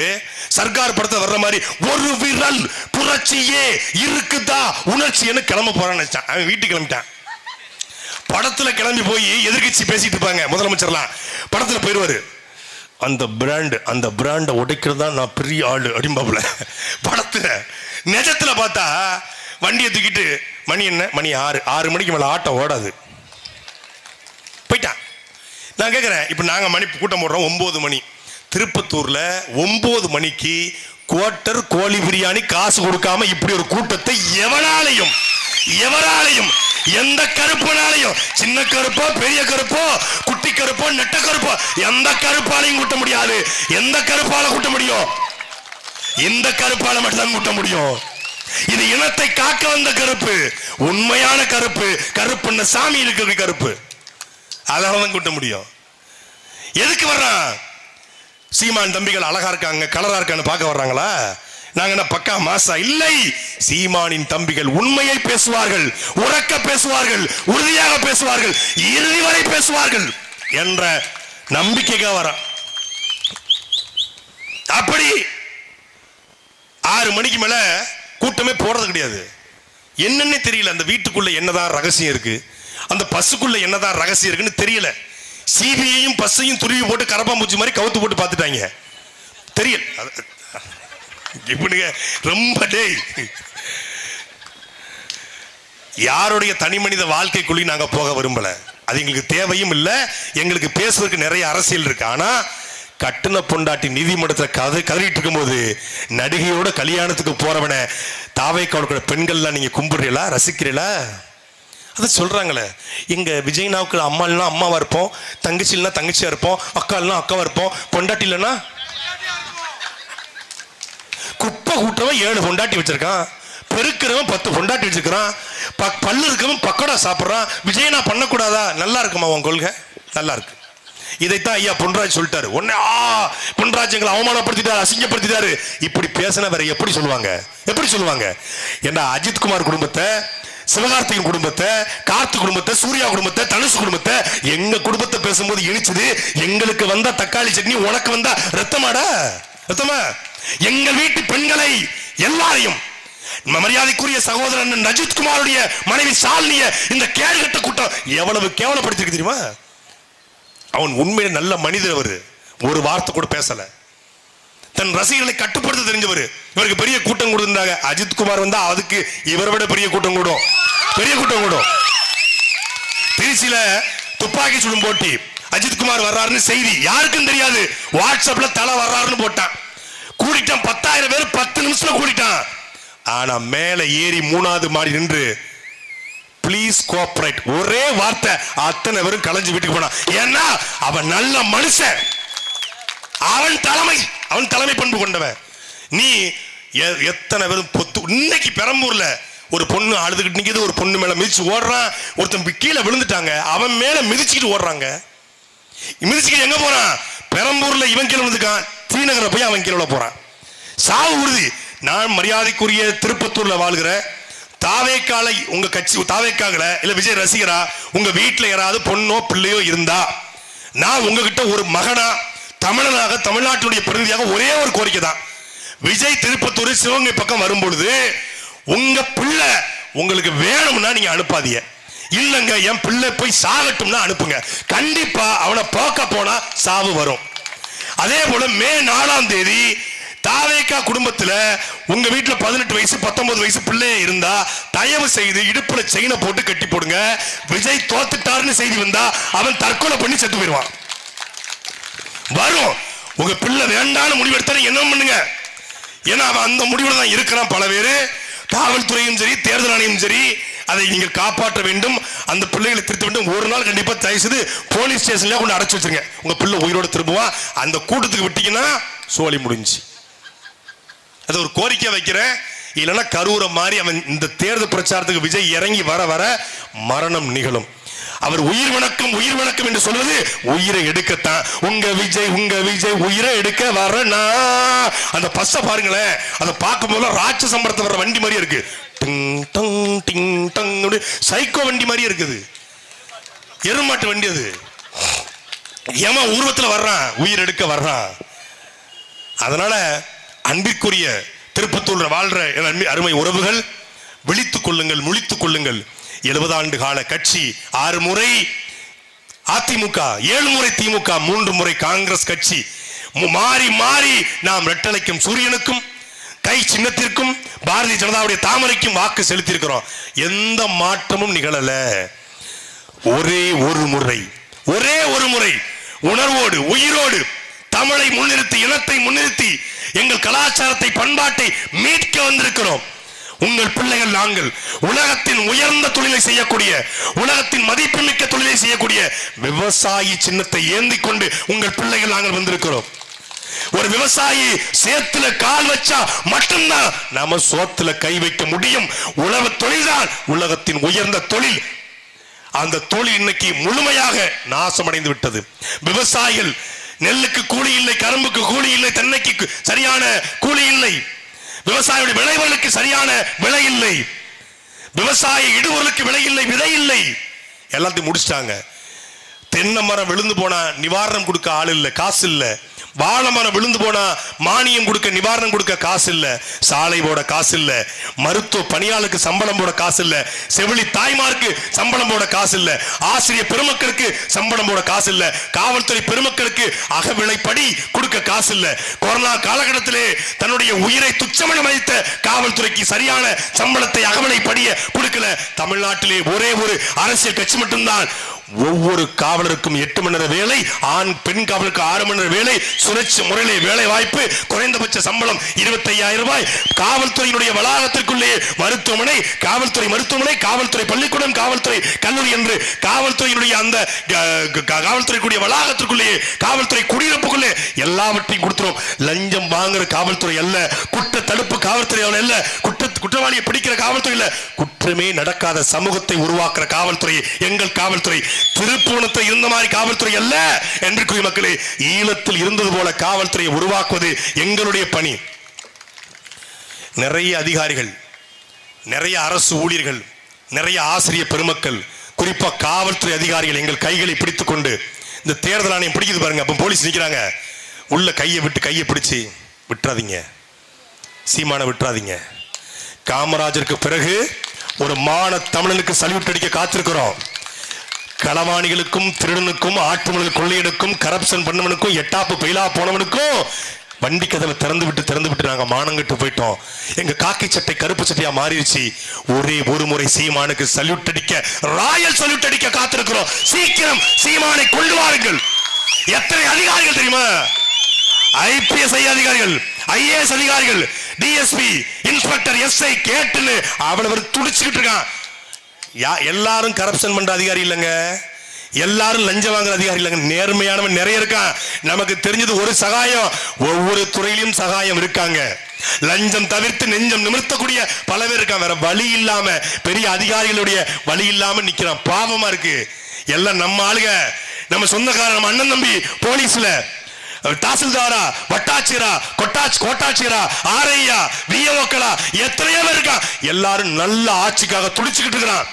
சர்க்கார் படத்தை வர்ற மாதிரி ஒரு விரல் புரட்சியே இருக்குதா உணர்ச்சின்னு கிளம்ப போறான்னு நினைச்சான். அவன் வீட்டுக்கு கிளம்பிட்டான். படத்துல கிளம்பி போய் எதிர்கட்சி பேசிட்டு இருப்பாங்க, முதலமைச்சர்லாம் படத்துல போயிடுவாரு. அந்த பிராண்டை உடைக்கிறது தான் நான் பெரிய ஆளு அப்படிம்பாப்புல. படத்துல நிஜத்துல பார்த்தா வண்டியை தூக்கிட்டு மணி என்ன, மணி 6 மணிக்கு மேல ஆட்டம் ஓடாது, போயிட்டான். நான் கேட்கிறேன், இப்ப நாங்க மணி கூட்டம் போடுறோம் 9 மணி. திருப்பத்தூர்ல 9 மணிக்கு குவார்டர் கோழி பிரியாணி காசு கொடுக்காம இப்படி ஒரு கூட்டத்தை எவராலையும் எந்த கருப்பனாலையும், சின்ன கருப்போ பெரிய கருப்போ குட்டி கருப்போ நெட்ட கருப்போ, எந்த கருப்பாலையும் கூட்ட முடியாது. எந்த கருப்பால கூட்ட முடியும்? இந்த கருப்பால மட்டும்தான் கூட்ட முடியும். இது இனத்தை காக்க வந்த கருப்பு, உண்மையான கருப்பு. கருப்புன்னு சாமி இருக்கிற கருப்பு, அதான் கூட்ட முடியும். எதுக்கு வர்றான்? சீமான் தம்பிகள் அழகா இருக்காங்க, கலரா இருக்கான்னு பார்க்க வர்றாங்களா? நாங்க என்ன பக்கா மாசா? இல்லை, சீமானின் தம்பிகள் உண்மையை பேசுவார்கள், உறக்க பேசுவார்கள், உறுதியாக பேசுவார்கள், இறுதி வரை பேசுவார்கள் என்ற நம்பிக்கைக்காக வர. அப்படி 6 மணிக்கு மேல கூட்டமே போறது கிடையாது. என்னன்னே தெரியல. அந்த வீட்டுக்குள்ள என்னதான் ரகசியம் இருக்கு, அந்த பஸ்ஸுக்குள்ள என்னதான் ரகசியம் இருக்குன்னு தெரியல. சிபிஐயும் பஸ்ஸையும் துருவி போட்டு கரப்பாம்பூச்சி மாதிரி கவுத்து போட்டு பார்த்துட்டாங்க. தெரியல ரொம்ப. யாருடைய தனி மனித வாழ்க்கைக்குள்ளே நாங்க போக விரும்பல. அது எங்களுக்கு தேவையும் இல்லை. எங்களுக்கு பேசுவதற்கு நிறைய அரசியல் இருக்கு. ஆனா கட்டுன பொண்டாட்டி நீதிமன்றத்தில் கதறிட்டு இருக்கும்போது நடிகையோட கல்யாணத்துக்கு போறவன தாவைக்கான பெண்கள்லாம் நீங்க கும்பிடுறீங்களா, ரசிக்கிறீங்களா? அதை சொல்றாங்களே, எங்க விஜய்னாவுக்கு அம்மாள்னா அம்மாவா இருப்போம், தங்கச்சிலாம் தங்கச்சியா இருப்போம், அக்காள்னா அக்காவா இருப்போம், பொண்டாட்டி இல்லைன்னா குப்பை கூட்டவன் 7 பொண்டாட்டி வச்சிருக்கான், பெருக்கிறவன் 10 பொண்டாட்டி வச்சிருக்கான், பல்லு இருக்கவன் பக்கோடா சாப்பிட்றான். விஜயனா பண்ணக்கூடாதா? நல்லா இருக்குமா உன் கொள்கை? நல்லா இருக்கு. இதைத்தான் ஐயா பொன்ராஜ் சொல்லிட்டாரு. உடனே பொன்ராஜ் எங்களை அவமானப்படுத்திட்டாரு, அசிங்கப்படுத்திட்டாரு. இப்படி பேசினா வேற எப்படி சொல்லுவாங்க? ஏன்னா அஜித்குமார் குடும்பத்தை, சிவகார்த்திகன் குடும்பத்தை, கார்த்தி குடும்பத்தை, சூர்யா குடும்பத்தை, தனுஷ் குடும்பத்தை, எங்க குடும்பத்தை பேசும்போது இனிச்சது. எங்களுக்கு வந்தா தக்காளி சட்னி, உனக்கு வந்தா ரத்தமாடா? ரத்தமா? எங்கள் வீட்டு பெண்களை எல்லாரையும், மரியாதைக்குரிய சகோதரன் அஜித்குமாருடைய மனைவி சாலினிய இந்த கேடுகட்ட கூட்டம் எவ்வளவு கேவலப்படுத்திருக்கு தெரியுமா? அவன் உண்மையில நல்ல மனிதர். அவரு ஒரு வார்த்தை கூட பேசல. தன் ரசிகர்களை கட்டுப்படுத்த தெரிஞ்சவர். இவருக்கு பெரிய கூட்டம் கொடுத்திருந்தாங்க. அஜித்குமார் வந்தா அதுக்கு இவரை விட பெரிய கூட்டம் கூடும். திருச்சியில துப்பாக்கி சுடும் போட்டி, அஜித்குமார் வர்றாருன்னு செய்தி யாருக்கும் தெரியாது. வாட்ஸ்அப்ல தலை வர்றாருன்னு போட்டான். கூடிட்டான் 10,000 பேர் 10 நிமிஷத்துல கூடிட்டான். ஆனா மேல ஏறி 3வது மாடி நின்று ப்ளீஸ் கோஆபரேட் ஒரே வார்த்தை, அத்தனை பேரும் கலைஞ்சு வீட்டுக்கு போனான். ஏன்னா அவன் நல்ல மனுஷன், அவன் தலைமை பண்பு கொண்டவன். நீ எத்தனை பேரும் பொத்து. இன்னைக்கு பெரம்பூர்ல ஒரு பொண்ணு அழுதுகிட்டு நிக்குது, ஒரு பொண்ணு மேல மிதிச்சு ஓடுறான், ஒருத்தன் கீழே விழுந்துட்டாங்க, அவன் மேல மிதிச்சுக்கிட்டு ஓடுறாங்க. மிதிச்சுக்கிட்டு எங்க போறான்? பெரம்பூர்ல இவன் கீழே விழுந்துக்கான், ஸ்ரீநகரை போய் அவன் கீழே போறான். சாவு உறுதி. நான் மரியாதைக்குரிய திருப்பத்தூர்ல வாழ்கிற தாவேக்கால, உங்க கட்சி தாவேக்காகல இல்ல விஜய் ரசிகரா, உங்க வீட்டுல யாராவது பொண்ணோ பிள்ளையோ இருந்தா, நான் உங்ககிட்ட ஒரு மகனா, தமிழனாக, தமிழ்நாட்டுடைய பிரதிநிதியாக ஒரே ஒரு கோரிக்கை தான். விஜய் திருப்பத்தூர் சிவகங்கை பக்கம் வரும்பொழுது உங்க பிள்ளை உங்களுக்கு வேணும்னா நீங்க அனுப்பாதீங்க. இல்லங்க என் பிள்ளை போய் சாகட்டும்னா அனுப்புங்க. கண்டிப்பா அவனை பார்க்க போனா சாவு வரும். அதே போல மே 4ஆம் தேதி தாவேக்கா குடும்பத்துல உங்க வீட்டுல 18 வயசு 19 வயசு பிள்ளை இருந்தா தயவு செய்து இடுப்புல செயினை போட்டு கட்டி போடுங்க. விஜய் தோத்துட்டாருன்னு செய்தி வந்தா அவன் தற்கொலை பண்ணி செத்து போயிடுவான். வரும். உங்க பிள்ளை வேண்டான்னு முடிவெடுத்தா என்ன பண்ணுங்க? ஏன்னா அவன் அந்த முடிவுல தான் இருக்கிறான். பல பேரு காவல்துறையும் சரி, தேர்தல் ஆணையம் சரி, அதை நீங்கள் காப்பாற்ற வேண்டும். அந்த பிள்ளைகளை திருத்த வேண்டும். ஒரு நாள் கண்டிப்பா தயவு செய்து போலீஸ் ஸ்டேஷன்ல கொண்டு அடைச்சு வச்சிருங்க. உங்க பிள்ளை உயிரோடு திரும்புவான். அந்த கூட்டத்துக்கு விட்டீங்கன்னா சோழி முடிஞ்சு. அது ஒரு கோரிக்கை வைக்கிறேன். இல்லைன்னா கரூர மாதிரி அவன் இந்த தேர்தல் பிரச்சாரத்துக்கு விஜய் இறங்கி வர வர மரணம் நிகழும். அவர் உயிர் வணக்கம் என்று சொல்வது உயிரை எடுக்கத்தான். உங்க விஜய் உயிரை எடுக்க வரனா. அந்த பஸ்ஸை பாருங்களேன். அதை பார்க்கும் போது ராட்சசம்பரத்தை வர்ற வண்டி மாதிரி இருக்கு. டிங் டங் டிங் டங் சைக்கோ வண்டி மாதிரி இருக்குது. எருமாட்டு வண்டி அது. ஏமா ஊர்வத்தில் வர்றான், உயிர் எடுக்க வர்றான். அதனால அன்பிற்குரிய திருப்பத்தூர் வாழ்ற அருமை உறவுகள், விழித்துக் கொள்ளுங்கள், முழித்துக் கொள்ளுங்கள். 70 ஆண்டு கால கட்சி, 6 முறை அதிமுக, 7 முறை திமுக, 3 முறை காங்கிரஸ் கட்சி. மாறி மாறி நாம் ரெட்டலைக்கும் சூரியனுக்கும் கை சின்னத்திற்கும் பாரதிய ஜனதாவுடைய தாமரைக்கும் வாக்கு செலுத்தியிருக்கிறோம். எந்த மாற்றமும் நிகழல. ஒரே ஒரு முறை உணர்வோடு உயிரோடு தமிழை முன்னிறுத்தி, இனத்தை முன்னிறுத்தி, எங்கள் கலாச்சாரத்தை பண்பாட்டை மீட்க வந்திருக்கிறோம். உங்கள் பிள்ளைகள் நாங்கள் உலகத்தின் உயர்ந்த தொழிலை செய்யக்கூடிய, உலகத்தின் மதிப்புமிக்க தொழிலை செய்யக்கூடிய விவசாயி சின்னத்தை ஏந்தி கொண்டு உங்கள் பிள்ளைகள் நாங்கள் வந்திருக்கிறோம். ஒரு விவசாயி சேத்துல கால் வச்சா மட்டும்தான் நாம சோத்துல கை வைக்க முடியும். உலக தொழில்தான் உலகத்தின் உயர்ந்த தொழில். அந்த தொழில் இன்னைக்கு முழுமையாக நாசமடைந்து விட்டது. விவசாயிகள் நெல்லுக்கு கூலி இல்லை, கரும்புக்கு கூலி இல்லை, தென்னைக்கு சரியான கூலி இல்லை, விவசாயியுடைய விளைவுகளுக்கு சரியான விலை இல்லை, விவசாய இடுபொருளுக்கு விலை இல்லை, விதை இல்லை, எல்லாத்தையும் முடிச்சிட்டாங்க. தென்னை மரம் விழுந்து போனா நிவாரணம் கொடுக்க ஆள் இல்லை, காசு இல்லை. வாழை மரம் விழுந்து போனா மானியம் கொடுக்க, நிவாரணம் கொடுக்க காசு இல்ல. சாலை போட காசு இல்ல. மருத்துவ பணியாளருக்கு சம்பளம் போட காசு இல்ல. செவிலி தாய்மாருக்கு சம்பளம் போட காசு இல்ல. ஆசிரியர் பெருமக்களுக்கு சம்பளம் போட காசு இல்ல. காவல்துறை பெருமக்களுக்கு அகவிலைப்படி கொடுக்க காசு இல்ல. கொரோனா காலகட்டத்திலே தன்னுடைய உயிரை துச்சமணி மதித்த காவல்துறைக்கு சரியான சம்பளத்தை அகவிலைப்படிய கொடுக்கல. தமிழ்நாட்டிலே ஒரே ஒரு அரசியல் கட்சி மட்டும்தான் ஒவ்வொரு காவலருக்கும் 8 மணி நேர வேலை, ஆண் பெண் காவலருக்கு 6 மணி நேர வேலை, சுழற்சி முறையிலே வேலை வாய்ப்பு, குறைந்தபட்ச சம்பளம் 25,000 ரூபாய். காவல்துறையினுடைய வளாகத்திற்குள்ளே மருத்துவமனை, காவல்துறை பள்ளிக்கூடம், காவல்துறை கல்லூரி என்று காவல்துறையினுடைய அந்த காவல்துறைக்குரிய வளாகத்திற்குள்ளே, காவல்துறை குடியிருப்புக்குள்ளே எல்லாவற்றையும் கொடுத்துரும். லஞ்சம் வாங்குற காவல்துறை அல்ல, குற்ற தடுப்பு காவல்துறை அல்ல, குற்றவாளியை பிடிக்கிற காவல்துறை இல்ல, குற்றமே நடக்காத சமூகத்தை உருவாக்குற காவல்துறை எங்கள் காவல்துறை. திருப்புவனத்தில் இருந்த மாதிரி காவல்துறை அல்ல. என்று மக்களே, ஈழத்தில் இருந்தது போல காவல்துறையை உருவாக்குவது எங்களுடைய பணி. நிறைய அதிகாரிகள், நிறைய அரசு ஊழியர்கள், நிறைய ஆசிரியர் பெருமக்கள், குறிப்பா காவல்துறை அதிகாரிகள் எங்கள் கைகளை பிடித்துக் கொண்டு இந்த தேர்தல் ஆணையம் பிடிக்குது பாருங்க. அப்ப போலீஸ் நிக்கிறாங்க, உள்ள கையை பிடிச்சு விட்டுறாதீங்க, சீமான விட்டுறாதீங்க. காமராஜருக்கு பிறகு ஒரு மான தமிழனுக்கு சல்யூட் அடிக்க காத்திருக்கிறோம். களவாணிகளுக்கும், திருடனுக்கும், ஆட்டுமணல் கொள்ளையனுக்கும், கரப்ஷன் பண்ணவனுக்கும், எட்டாப்பு பெயிலா போனவனுக்கும் வண்டி கதவை திறந்து விட்டு நாங்க மானங்கட்டு போயிட்டோம். எங்க காக்கி சட்டை கருப்பு சட்டையா மாறிடுச்சு. ஒரே ஒரு முறை சீமானுக்கு சல்யூட் அடிக்க, ராயல் சல்யூட் அடிக்க காத்திருக்கிறோம். சீக்கிரம் சீமானை கொண்டு வாருங்கள். எத்தனை அதிகாரிகள் தெரியுமா? IPS அதிகாரிகள், IAS அதிகாரிகள், DSP, இன்ஸ்பெக்டர், SI கேட்டுன்னு அவ்வளவு துடிச்சுக்கிட்டு இருக்கான். எல்லாரும் கரப்ஷன் பண்ற அதிகாரி இல்லைங்க, எல்லாரும் லஞ்சம் வாங்குற அதிகாரி இல்லைங்க. நேர்மையானவன் நிறைய இருக்கான். நமக்கு தெரிஞ்சது ஒரு சகாயம், ஒவ்வொரு துறையிலும் சகாயம் இருக்காங்க. லஞ்சம் தவிர்த்து நெஞ்சம் நிமிர்த்தக்கூடிய பல பேர் இருக்கான். வேற வழி இல்லாம, பெரிய அதிகாரிகளுடைய வழி இல்லாம நிக்கிறான். பாவமா இருக்கு. எல்லாம் நம்ம ஆளுங்க, நம்ம சொந்தக்காரன், நம்ம அண்ணன் தம்பி போலீஸ்ல, தாசில்தாரா, வட்டாட்சியரா, கோட்டாட்சியரா, ஆர்ஐயா, விஏஓக்களா, எத்தனையோ பேர் இருக்கா. எல்லாரும் நல்ல ஆட்சிக்காக துடிச்சுக்கிட்டு இருக்கிறான்.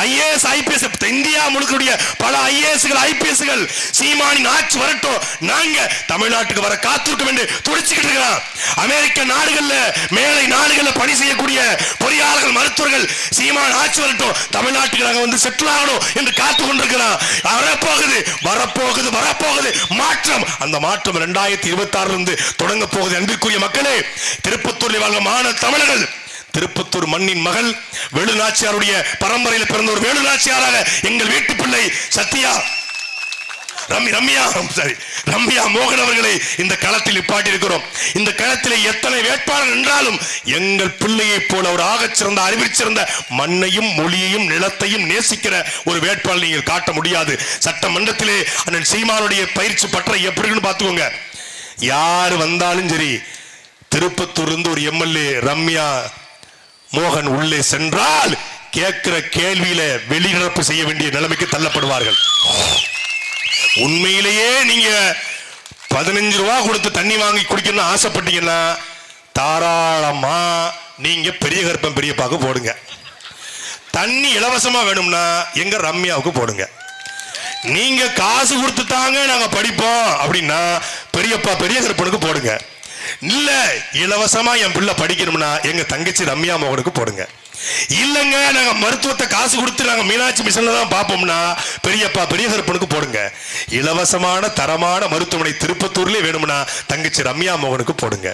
IAS, IPS, இந்தியா முழுக்க பல IASகள், IPSகள் சீமானின் ஆட்சி வரட்டும், நாங்க தமிழ்நாட்டுக்கு வர காத்திருக்கோம் என்று துடிச்சுக்கிட்டு இருக்கிறான். அமெரிக்க நாடுகள்ல, மேலை நாடுகள்ல பணி செய்யக்கூடிய பொறியாளர்கள், மருத்துவர்கள் சீமான் ஆட்சி வரட்டும், தமிழ்நாட்டுக்கு நாங்க வந்து செட்டில் ஆகணும் என்று காத்து கொண்டிருக்கிறான். வரப்போகுது மாற்றம். அந்த மாற்றம் 2026 இருந்து தொடங்க போகுது. அன்பிற்குரிய மக்களே, திருப்பத்தூரில் வாழ்ந்த மாணவ தமிழர்கள், திருப்பத்தூர் மண்ணின் மகள், வேலுநாச்சியாருடைய பரம்பரையில் பிறந்த ஒரு வேலுநாச்சியாராக எங்கள் வீட்டு பிள்ளை சத்யா ரம்யா மோகன் அவர்களை இந்த களத்தில் நிப்பாட்டி இருக்கிறோம். இந்த களத்தில் எத்தனை வேட்பாளர் என்றாலும் எங்கள் பிள்ளையை போல ஒரு ஆகச்சிறந்த அறிவிச்சிறந்த மண்ணையும் மொழியையும் நிலத்தையும் நேசிக்கிற ஒரு வேட்பாளர் நீங்கள் காட்ட முடியாது. சட்டமன்றத்திலே அண்ணன் சீமானுடைய பயிற்சி பற்ற எப்படின்னு பார்த்துக்கோங்க. யார் வந்தாலும் சரி, திருப்பத்தூர் இருந்து ஒரு எம்எல்ஏ ரம்யா மோகன் உள்ளே சென்றால் கேட்கிற கேள்வியில வெளிநடப்பு செய்ய வேண்டிய நிலைமைக்கு தள்ளப்படுவார்கள். உண்மையிலேயே நீங்க 15 ரூபா கொடுத்து தண்ணி வாங்கி குடிக்கணும்னு ஆசைப்பட்டீங்கன்னா தாராளமா நீங்க பெரிய கருப்பன் பெரியப்பாக்கு போடுங்க. தண்ணி இலவசமா வேணும்னா எங்க ரம்யாவுக்கு போடுங்க. நீங்க காசு கொடுத்து தாங்க நாங்க படிப்போம் அப்படின்னா பெரியப்பா பெரிய கருப்பனுக்கு போடுங்க. இல்ல இலவசமா என் பிள்ளை படிக்கணும்னா எங்க தங்கச்சி ரம்யா மோகனுக்கு போடுங்க. இல்லங்க நாங்க மருத்துவத்தை காசு கொடுத்து நாங்க மீனாட்சி மிஷன்ல தான் பார்ப்போம்னா பெரியப்பா பெரிய கருப்பனுக்கு போடுங்க. இலவசமான தரமான மருத்துவமனை திருப்பத்தூர்லயே வேணும்னா தங்கச்சி ரம்யா மோகனுக்கு போடுங்க.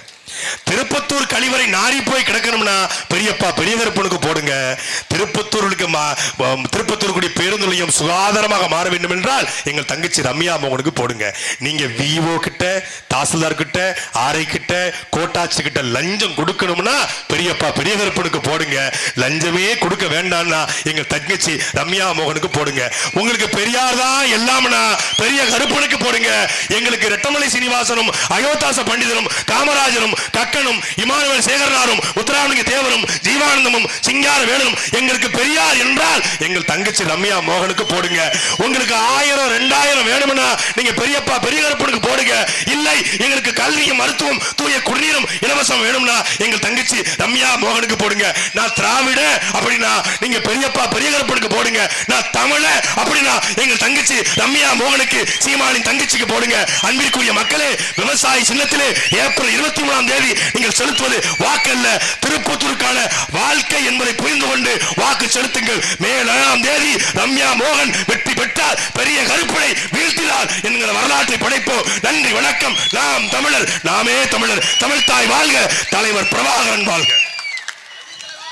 திருப்பத்தூர் கழிவறை நாரி போய் கிடக்கணும்னா பெரியப்பா பெரிய கருப்பனுக்கு போடுங்க. திருப்பத்தூர் பேருந்து நிலையம் சுகாதாரமாக மாற வேண்டும் என்றால் எங்கள் தங்கச்சி ரம்யா மோகனுக்கு போடுங்க. நீங்க விஓ கிட்ட, தாசில்தார் கிட்ட, ஆர்ஐ கிட்ட, கோட்டாட்சி கிட்ட லஞ்சம் கொடுக்கணும்னா பெரியப்பா பெரிய கருப்பனுக்கு போடுங்க. லஞ்சமே கொடுக்க வேண்டாம்னா எங்கள் தங்கச்சி ரம்யா மோகனுக்கு போடுங்க. உங்களுக்கு பெரியார் தான் எல்லாம்னா பெரிய கருப்பனுக்கு போடுங்க. எங்களுக்கு ரெட்டமலை சீனிவாசனும் அயோத்தாச பண்டிதனும் காமராஜரும் கக்கனும் இமானுவேல் சேகரனாரும் உத்தராமலிங்க தேவரும் ஜீவானந்தமும் சிங்கார வேலனும் எங்களுக்கு பெரியார் என்றால் எங்கள் தங்கச்சி ரம்யா மோகனுக்கு போடுங்க. உங்களுக்கு 1000 2000 வேணும்னா நீங்க பெரியப்பா பெரிய கருப்பனுக்கு போடுங்க. இல்லை எங்களுக்கு கல்வியும் மருத்துவம் தூய குடிநீரும் இலவசம் வேணும்னா எங்கள் தங்கச்சி ரம்யா மோகனுக்கு போடுங்க. நான் திராவிட அப்படின்னா நீங்க பெரியப்பா பெரிய கருப்பனுக்கு போடுங்க. நான் தமிழ அப்படின்னா எங்கள் தங்கச்சி ரம்யா மோகனுக்கு சீமானின் தங்கச்சிக்கு போடுங்க. அன்பிற்குரிய மக்களே, விவசாய சின்னத்திலே ஏப்ரல் 23ஆம் தேதி நீங்கள் செலுத்துவது வாக்கல்ல, திருப்பத்தூருக்கான வாழ்க்கை என்பதை புரிந்து கொண்டு வாக்கு செலுத்துங்கள். மே 7ஆம் தேதி ரம்யா மோகன் வெற்றி பெற்றால் பெரிய கருப்பனை வீழ்த்தினார் என்கிற வரலாற்றை படைப்போம். நன்றி, வணக்கம். நாம் தமிழர், நாமே தமிழர். தமிழ்தாய் வாழ்க, தலைவர் பிரபாகரன் வாழ்க.